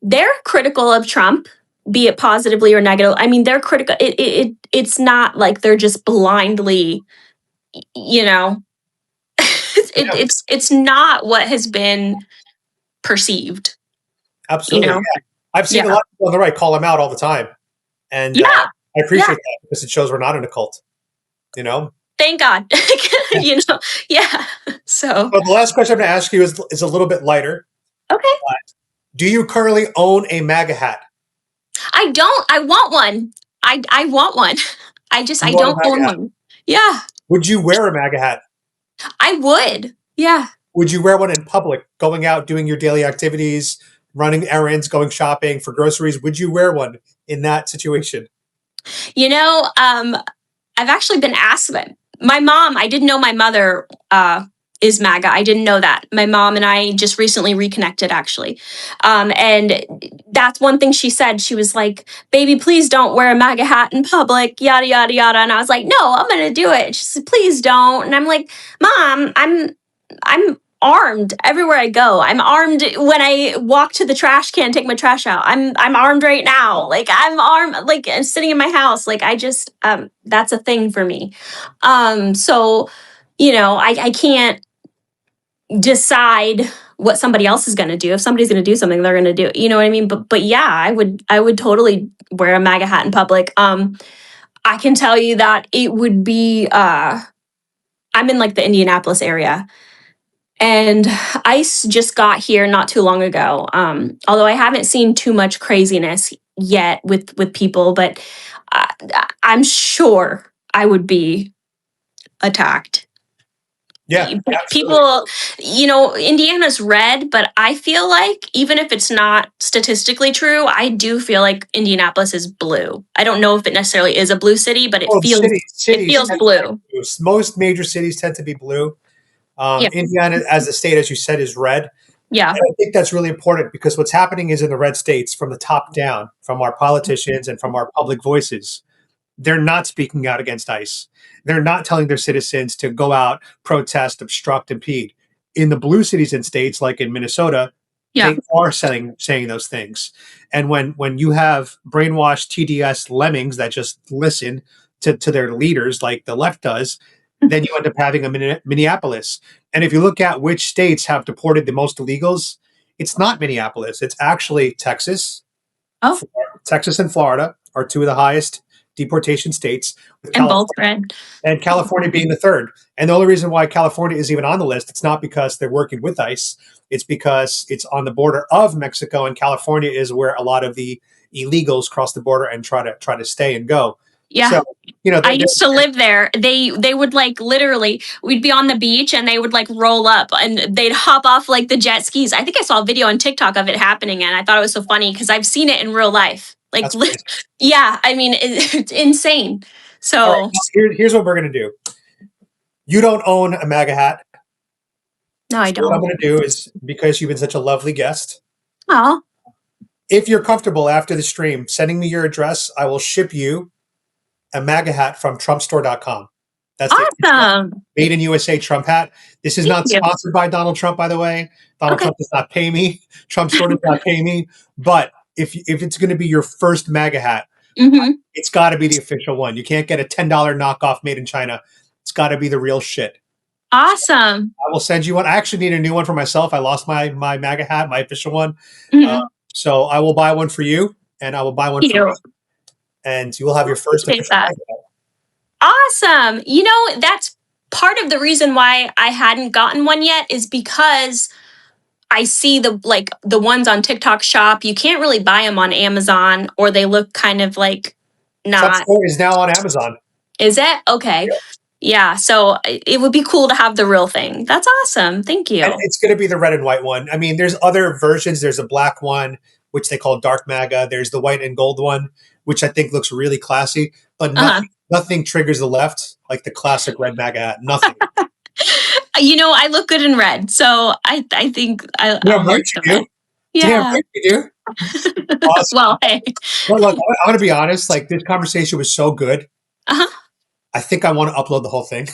Speaker 3: they're critical of Trump, be it positively or negative. I mean, they're critical. It's not like they're just blindly, it's not what has been perceived.
Speaker 2: Absolutely. Yeah. I've seen a lot of people on the right call him out all the time. And I appreciate that because it shows we're not in a cult,
Speaker 3: Thank God. Yeah. So
Speaker 2: the last question I'm going to ask you is a little bit lighter.
Speaker 3: Okay.
Speaker 2: Do you currently own a MAGA hat?
Speaker 3: I don't. I want one. I want one. I don't own one. Yeah.
Speaker 2: Would you wear a MAGA hat?
Speaker 3: I would. Yeah.
Speaker 2: Would you wear one in public, going out, doing your daily activities, running errands, going shopping for groceries? Would you wear one in that situation?
Speaker 3: I've actually been asked about my mom. I didn't know my mother is MAGA. I didn't know that. My mom and I just recently reconnected, actually. And that's one thing she said. She was like, baby, please don't wear a MAGA hat in public, yada, yada, yada. And I was like, no, I'm going to do it. She said, please don't. And I'm like, Mom, I'm armed everywhere I go. I'm armed when I walk to the trash can, take my trash out. I'm armed right now. Like I'm armed, like I'm sitting in my house. Like I just, that's a thing for me. So, I can't decide what somebody else is going to do. If somebody's going to do something, they're going to do it. You know what I mean? But yeah, I would totally wear a MAGA hat in public. I can tell you that it would be, I'm in like the Indianapolis area. And ICE just got here not too long ago. Although I haven't seen too much craziness yet with people, but I'm sure I would be attacked.
Speaker 2: Yeah,
Speaker 3: people, Indiana's red, but I feel like even if it's not statistically true, I do feel like Indianapolis is blue. I don't know if it necessarily is a blue city, but it feels blue.
Speaker 2: Most major cities tend to be blue. Indiana, as a state, as you said, is red.
Speaker 3: Yeah.
Speaker 2: And I think that's really important because what's happening is in the red states, from the top down, from our politicians and from our public voices, they're not speaking out against ICE. They're not telling their citizens to go out, protest, obstruct, impede. In the blue cities and states, like in Minnesota, they are saying those things. And when you have brainwashed TDS lemmings that just listen to their leaders like the left does, then you end up having a Minneapolis. And if you look at which states have deported the most illegals, it's not Minneapolis. It's actually Texas.
Speaker 3: Oh.
Speaker 2: Texas and Florida are two of the highest deportation states, with and California being the third. And the only reason why California is even on the list, it's not because they're working with ICE. It's because it's on the border of Mexico, and California is where a lot of the illegals cross the border and try to stay and go.
Speaker 3: Yeah.
Speaker 2: So,
Speaker 3: I used to live there. They would like literally, we'd be on the beach and they would like roll up and they'd hop off like the jet skis. I think I saw a video on TikTok of it happening and I thought it was so funny because I've seen it in real life. Like,
Speaker 2: that's crazy.
Speaker 3: yeah, I mean, it's insane.
Speaker 2: All right,
Speaker 3: So,
Speaker 2: here's what we're going to do. You don't own a MAGA hat.
Speaker 3: no, I
Speaker 2: So what I'm
Speaker 3: don't.
Speaker 2: going to do is, because you've been such a lovely guest,
Speaker 3: Oh,
Speaker 2: if you're comfortable after the stream sending me your address, I will ship you a MAGA hat from trumpstore.com. That's the
Speaker 3: awesome.
Speaker 2: made in USA Trump hat. This is
Speaker 3: Thank
Speaker 2: not
Speaker 3: you.
Speaker 2: sponsored by Donald Trump, by the way. Donald
Speaker 3: Okay.
Speaker 2: Trump does not pay me. Trump Store does not pay me. But if it's going to be your first MAGA hat,
Speaker 3: Mm-hmm.
Speaker 2: it's got to be the official one. You can't get a $10 knockoff made in China. It's got to be the real shit.
Speaker 3: Awesome.
Speaker 2: I will send you one. I actually need a new one for myself. I lost my MAGA hat, my official one.
Speaker 3: Mm-hmm.
Speaker 2: So I will buy one for you, and I will buy one
Speaker 3: Thank
Speaker 2: for
Speaker 3: you.
Speaker 2: me. And you will have your first
Speaker 3: Appreciate
Speaker 2: official
Speaker 3: that.
Speaker 2: MAGA hat.
Speaker 3: Awesome. That's part of the reason why I hadn't gotten one yet is because I see the ones on TikTok shop. You can't really buy them on Amazon or they look kind of like
Speaker 2: Trump
Speaker 3: not.
Speaker 2: Store is now on Amazon.
Speaker 3: Is it? Okay. Yeah. So it would be cool to have the real thing. That's awesome. Thank you.
Speaker 2: And it's going to be the red and white one. I mean, there's other versions. There's a black one, which they call dark MAGA. There's the white and gold one, which I think looks really classy. But nothing triggers the left like the classic red MAGA hat. Nothing.
Speaker 3: I look good in red, so I think I'll
Speaker 2: Right,
Speaker 3: the
Speaker 2: you
Speaker 3: red.
Speaker 2: do.
Speaker 3: Yeah.
Speaker 2: Damn right you do. Awesome.
Speaker 3: Well, hey.
Speaker 2: Well, look, I'm going to be honest. Like, this conversation was so good.
Speaker 3: Uh-huh.
Speaker 2: I think I want to upload the whole thing.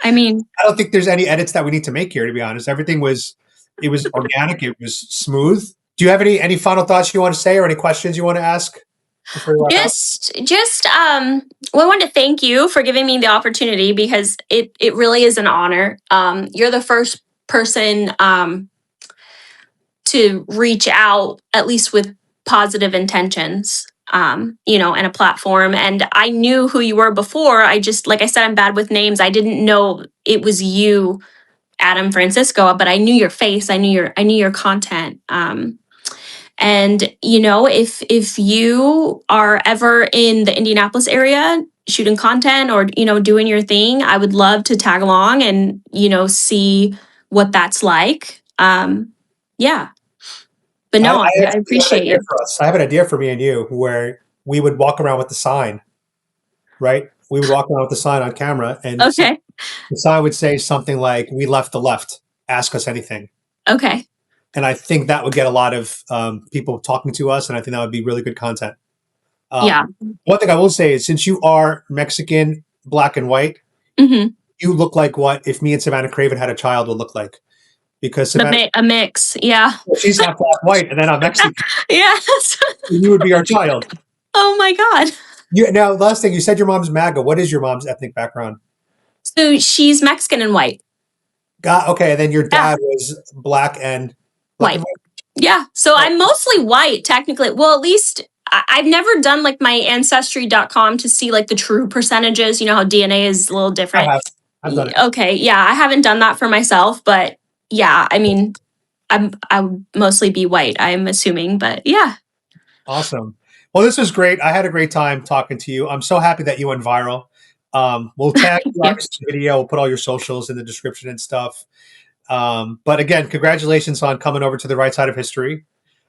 Speaker 3: I mean,
Speaker 2: I don't think there's any edits that we need to make here, to be honest. Everything was organic. It was smooth. Do you have any final thoughts you want to say or any questions you want to ask?
Speaker 3: well, I wanted to thank you for giving me the opportunity because it really is an honor. You're the first person to reach out, at least with positive intentions, and a platform. And I knew who you were before. I just, like I said, I'm bad with names. I didn't know it was you, Adam Francisco, but I knew your face. I knew your content. And if you are ever in the Indianapolis area shooting content or doing your thing, I would love to tag along and see what that's like. Yeah. But no, I appreciate you.
Speaker 2: I have an idea for me and you where we would walk around with the sign, right? We would walk around with the sign on camera, and
Speaker 3: Okay.
Speaker 2: the sign would say something like, "We left the left. Ask us anything."
Speaker 3: Okay.
Speaker 2: And I think that would get a lot of people talking to us, and I think that would be really good content.
Speaker 3: Yeah.
Speaker 2: One thing I will say is, since you are Mexican, black and white,
Speaker 3: Mm-hmm.
Speaker 2: you look like what if me and Savannah Craven had a child would look like. Because Savannah,
Speaker 3: A mix. Yeah.
Speaker 2: she's half black white, and then I'm Mexican.
Speaker 3: Yes.
Speaker 2: You would be our child.
Speaker 3: Oh my God.
Speaker 2: Now, last thing, you said your mom's MAGA. What is your mom's ethnic background?
Speaker 3: So she's Mexican and white.
Speaker 2: Okay, and then your dad was black and
Speaker 3: white. Yeah. So I'm mostly white, technically. Well, at least I've never done like my ancestry.com to see like the true percentages. You know how DNA is a little different.
Speaker 2: I've done it.
Speaker 3: Okay. Yeah. I haven't done that for myself, but yeah, I mean, I would mostly be white, I'm assuming, but yeah.
Speaker 2: Awesome. Well, this was great. I had a great time talking to you. I'm so happy that you went viral. We'll tag you obviously the video. We'll put all your socials in the description and stuff. But again, congratulations on coming over to the right side of history.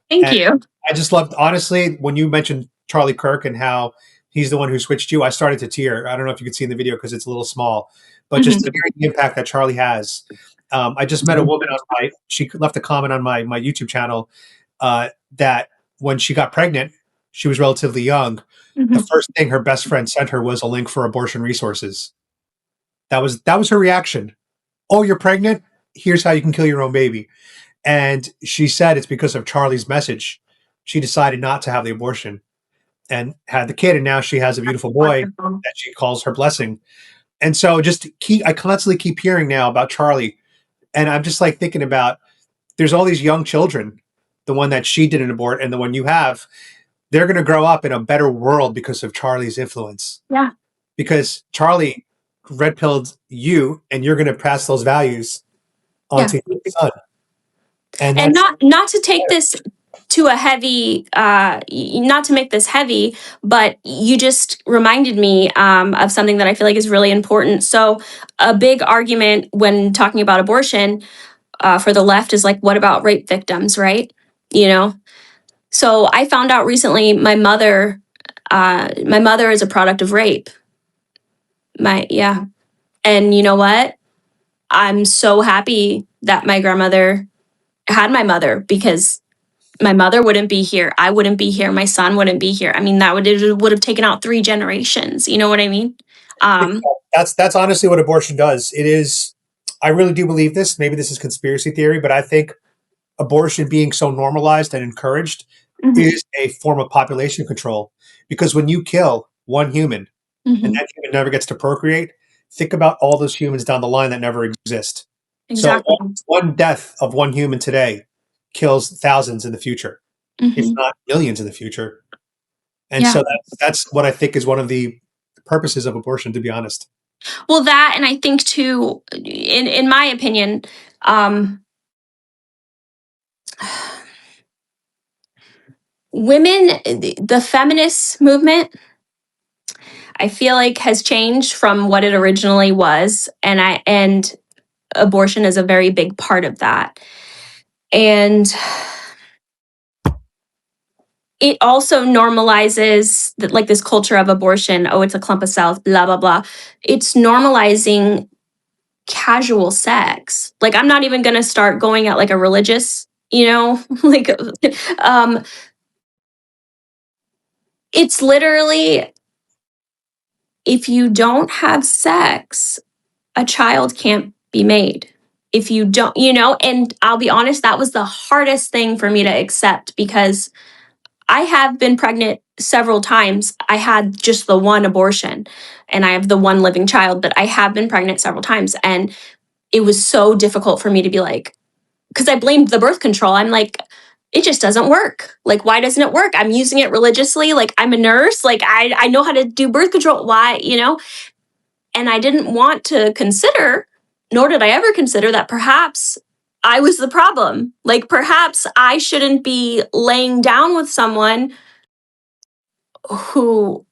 Speaker 3: Thank you.
Speaker 2: I just loved, honestly, when you mentioned Charlie Kirk and how he's the one who switched you, I started to tear. I don't know if you could see in the video because it's a little small, but just to hear the impact that Charlie has. I just met a woman she left a comment on my YouTube channel that when she got pregnant, she was relatively young. The first thing her best friend sent her was a link for abortion resources. That was her reaction. Oh, you're pregnant? Here's how you can kill your own baby. And she said it's because of Charlie's message. She decided not to have the abortion and had the kid. And now she has a beautiful boy that she calls her blessing. And so I constantly keep hearing now about Charlie. And I'm just like thinking about, there's all these young children, the one that she didn't abort and the one you have, they're going to grow up in a better world because of Charlie's influence.
Speaker 3: Yeah.
Speaker 2: Because Charlie red-pilled you, and you're going to pass those values onto your son. And
Speaker 3: not to take this to a heavy, not to make this heavy, but you just reminded me of something that I feel like is really important. So a big argument when talking about abortion for the left is like, what about rape victims, right? You know, so I found out recently my mother is a product of rape. Yeah. And you know what? I'm so happy that my grandmother had my mother, because my mother wouldn't be here. I wouldn't be here. My son wouldn't be here. I mean, it would have taken out 3 generations. You know what I mean?
Speaker 2: That's honestly what abortion does. It is. I really do believe this. Maybe this is conspiracy theory, but I think abortion being so normalized and encouraged
Speaker 3: Mhm,
Speaker 2: is a form of population control. Because when you kill one human and
Speaker 3: mhm,
Speaker 2: that human never gets to procreate, think about all those humans down the line that never exist. So
Speaker 3: exactly.
Speaker 2: one death of one human today kills thousands in the future, if
Speaker 3: Mhm,
Speaker 2: not millions in the future. And
Speaker 3: yeah.
Speaker 2: so that's what I think is one of the purposes of abortion, to be honest.
Speaker 3: Well, that, and I think too, in my opinion, um, women, the feminist movement, I feel like has changed from what it originally was, and abortion is a very big part of that. And it also normalizes that, like, this culture of abortion. Oh, it's a clump of cells, blah blah blah. It's normalizing casual sex. Like, I'm not even gonna start going at like a religious, like, um, it's literally, if you don't have sex, a child can't be made. If you don't, and I'll be honest, that was the hardest thing for me to accept, because I have been pregnant several times. I had just the one abortion and I have the one living child, but I have been pregnant several times. And it was so difficult for me to be like, because I blamed the birth control. I'm like, it just doesn't work. Like, why doesn't it work? I'm using it religiously. Like, I'm a nurse. Like, I know how to do birth control. Why, And I didn't want to consider, nor did I ever consider, that perhaps I was the problem. Like, perhaps I shouldn't be laying down with someone who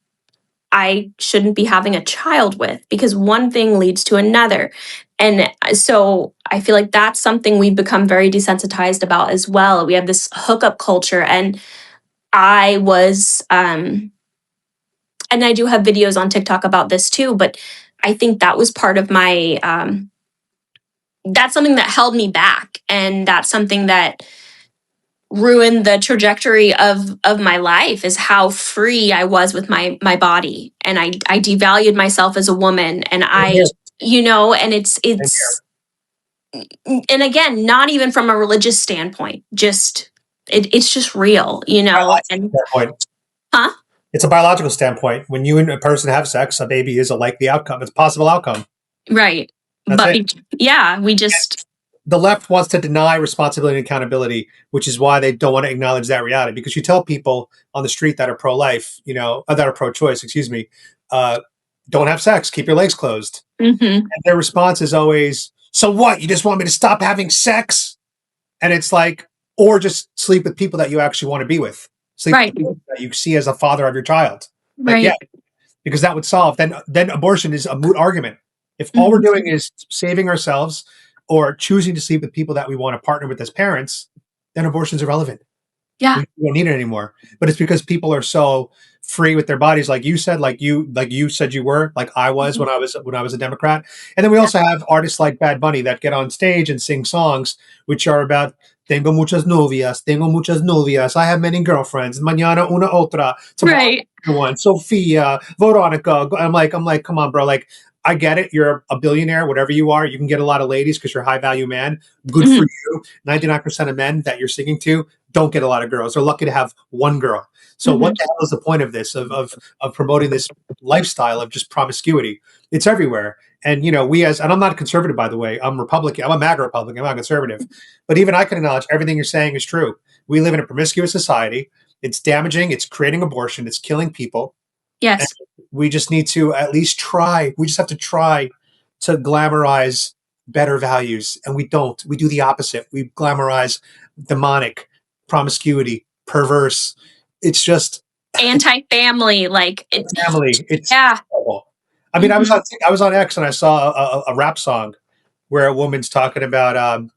Speaker 3: I shouldn't be having a child with, because one thing leads to another. And so I feel like that's something we've become very desensitized about as well. We have this hookup culture, and I was, and I do have videos on TikTok about this too, but I think that was part of my, that's something that held me back. And that's something that ruined the trajectory of my life, is how free I was with my body, and I devalued myself as a woman, and
Speaker 2: Same here.
Speaker 3: and it's
Speaker 2: Same here.
Speaker 3: and again, not even from a religious standpoint, just it's just real,
Speaker 2: Biological
Speaker 3: and
Speaker 2: standpoint.
Speaker 3: huh.
Speaker 2: It's a biological standpoint. When you and a person have sex, a baby is a likely outcome. It's a possible outcome.
Speaker 3: Right.
Speaker 2: That's
Speaker 3: But
Speaker 2: it.
Speaker 3: yeah, we just
Speaker 2: The left wants to deny responsibility and accountability, which is why they don't want to acknowledge that reality. Because you tell people on the street that are pro-life, that are pro-choice, excuse me, uh, don't have sex, keep your legs closed.
Speaker 3: mhm,
Speaker 2: And their response is always, "So what? You just want me to stop having sex?" And it's like, or just sleep with people that you actually want to be with. Sleep with
Speaker 3: right,
Speaker 2: people that you see as a father of your child. Like, yeah,
Speaker 3: right,
Speaker 2: because that would solve. Then abortion is a moot argument. If all we're
Speaker 3: mhm,
Speaker 2: doing is saving ourselves or choosing to sleep with people that we want to partner with as parents, then abortion's irrelevant.
Speaker 3: yeah,
Speaker 2: We don't need it anymore. But it's because people are so free with their bodies, like you said, like you said you were, like I was
Speaker 3: mhm,
Speaker 2: when I was a Democrat. And then we
Speaker 3: yeah,
Speaker 2: also have artists like Bad Bunny that get on stage and sing songs which are about tengo muchas novias, I have many girlfriends, mañana una otra, tomorrow
Speaker 3: right,
Speaker 2: another one, Sophia, Veronica. I'm like, come on, bro. Like, I get it. You're a billionaire, whatever you are. You can get a lot of ladies because you're a high value man. Good for
Speaker 3: mhm,
Speaker 2: you. 99% of men that you're singing to don't get a lot of girls. They're lucky to have one girl. So what
Speaker 3: mhm,
Speaker 2: the hell is the point of this, of promoting this lifestyle of just promiscuity? It's everywhere. And and I'm not conservative, by the way. I'm Republican. I'm a MAGA Republican. I'm not conservative. But even I can acknowledge everything you're saying is true. We live in a promiscuous society. It's damaging. It's creating abortion. It's killing people. And
Speaker 3: yes,
Speaker 2: we just need to at least try. We just have to try to glamorize better values. And we don't. We do the opposite. We glamorize demonic, promiscuity, perverse. It's just
Speaker 3: Anti-family, like it's
Speaker 2: family. It's
Speaker 3: yeah.
Speaker 2: horrible. I mean,
Speaker 3: Mhm.
Speaker 2: I was on X and I saw a rap song where a woman's talking about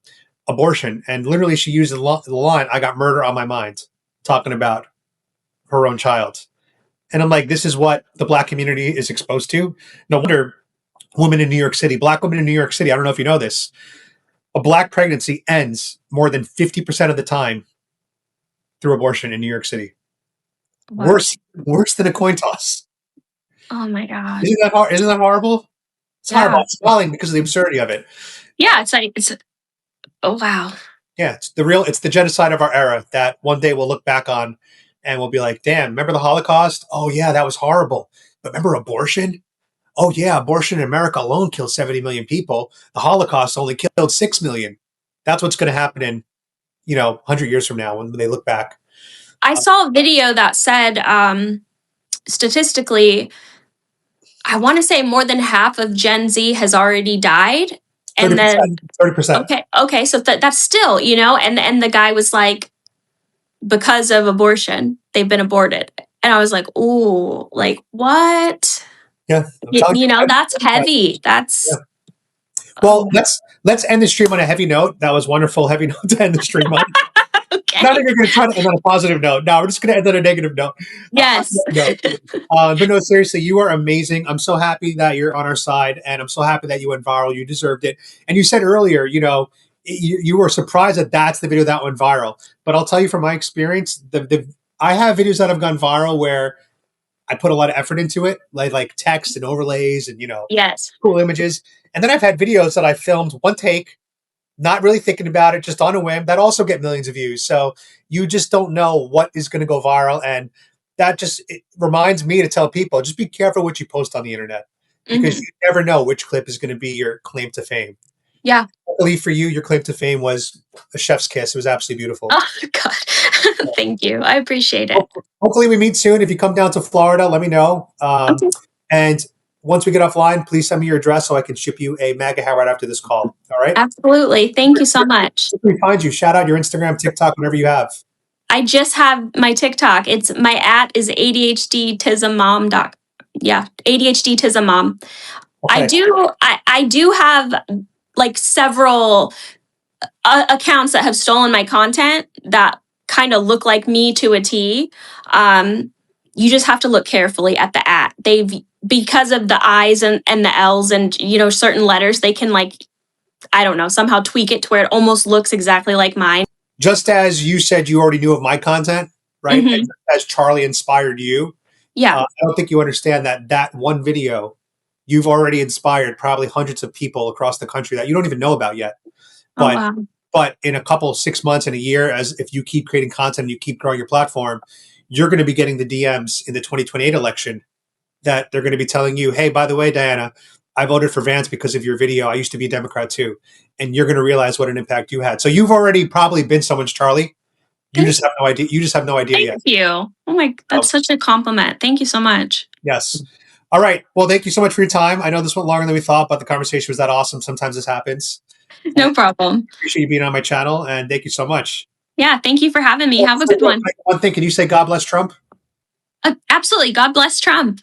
Speaker 2: abortion, and literally she used the line, "I got murder on my mind," talking about her own child. And I'm like, this is what the black community is exposed to. No wonder women in New York City, black women in New York City, I don't know if you know this, a black pregnancy ends more than 50% of the time through abortion in New York City.
Speaker 3: Wow.
Speaker 2: Worse than a coin toss.
Speaker 3: Oh my god.
Speaker 2: Isn't that horrible? It's horrible.
Speaker 3: Yeah.
Speaker 2: I'm smiling because of the absurdity of it.
Speaker 3: Yeah, it's like it's oh wow.
Speaker 2: Yeah, it's the genocide of our era that one day we'll look back on and we'll be like, damn, remember the Holocaust? Oh yeah, that was horrible. But remember abortion? Oh yeah, abortion in America alone killed 70 million people. The Holocaust only killed 6 million. That's what's going to happen in, 100 years from now when they look back.
Speaker 3: I saw a video that said statistically, I want to say more than half of Gen Z has already died. And then
Speaker 2: 30%. 30%.
Speaker 3: okay, so that's still, and the guy was like, because of abortion, they've been aborted. And I was like, ooh, like what?
Speaker 2: Yeah, I'm telling you.
Speaker 3: That's heavy.
Speaker 2: Yeah.
Speaker 3: That's
Speaker 2: Well, let's end the stream on a heavy note. That was wonderful heavy note to end the stream on.
Speaker 3: okay.
Speaker 2: Not that you're going to try to end on a positive note. No, we're just going to end on a negative note.
Speaker 3: Yes.
Speaker 2: But no, seriously, you are amazing. I'm so happy that you're on our side, and I'm so happy that you went viral. You deserved it. And you said earlier, you were surprised that that's the video that went viral. But I'll tell you from my experience, I have videos that have gone viral where I put a lot of effort into it, like text and overlays and
Speaker 3: Yes.
Speaker 2: cool images. And then I've had videos that I filmed one take, not really thinking about it, just on a whim, that also get millions of views. So you just don't know what is going to go viral. And it reminds me to tell people, just be careful what you post on the internet because you never know which clip is going to be your claim to fame.
Speaker 3: Yeah.
Speaker 2: Luckily for you, your claim to fame was a chef's kiss. It was absolutely beautiful.
Speaker 3: Oh, God. Thank you. I appreciate it.
Speaker 2: Hopefully we meet soon. If you come down to Florida, let me know.
Speaker 3: Okay.
Speaker 2: And once we get offline, please send me your address so I can ship you a MAGA hat right after this call. All right?
Speaker 3: Absolutely. Thank you so much.
Speaker 2: Where can we find you? Shout out your Instagram, TikTok, whatever you have.
Speaker 3: I just have my TikTok. It's my @ is ADHD yeah, ADHD Tism Mom.
Speaker 2: Okay.
Speaker 3: I do have like several accounts that have stolen my content that kind of look like me to a T. You just have to look carefully at the @ because of the I's and the L's and certain letters, they can I don't know, somehow tweak it to where it almost looks exactly like mine.
Speaker 2: Just as you said you already knew of my content, right? And as Charlie inspired you.
Speaker 3: Yeah.
Speaker 2: I don't think you understand that one video, you've already inspired probably hundreds of people across the country that you don't even know about yet. But
Speaker 3: wow.
Speaker 2: But in a couple, 6 months and a year, as if you keep creating content and you keep growing your platform, you're going to be getting the DMs in the 2028 election that they're going to be telling you, hey, by the way, Diana, I voted for Vance because of your video. I used to be a Democrat too. And you're going to realize what an impact you had. So you've already probably been someone's Charlie. You just have no idea. You just have no idea yet.
Speaker 3: Thank you. Oh my, that's such a compliment. Thank you so much.
Speaker 2: Yes. All right. Well, thank you so much for your time. I know this went longer than we thought, but the conversation was that awesome. Sometimes this happens.
Speaker 3: No problem.
Speaker 2: Appreciate you being on my channel, and thank you so much.
Speaker 3: Yeah, thank you for having me. Have a good one.
Speaker 2: One thing, can you say God bless Trump?
Speaker 3: Absolutely. God bless Trump.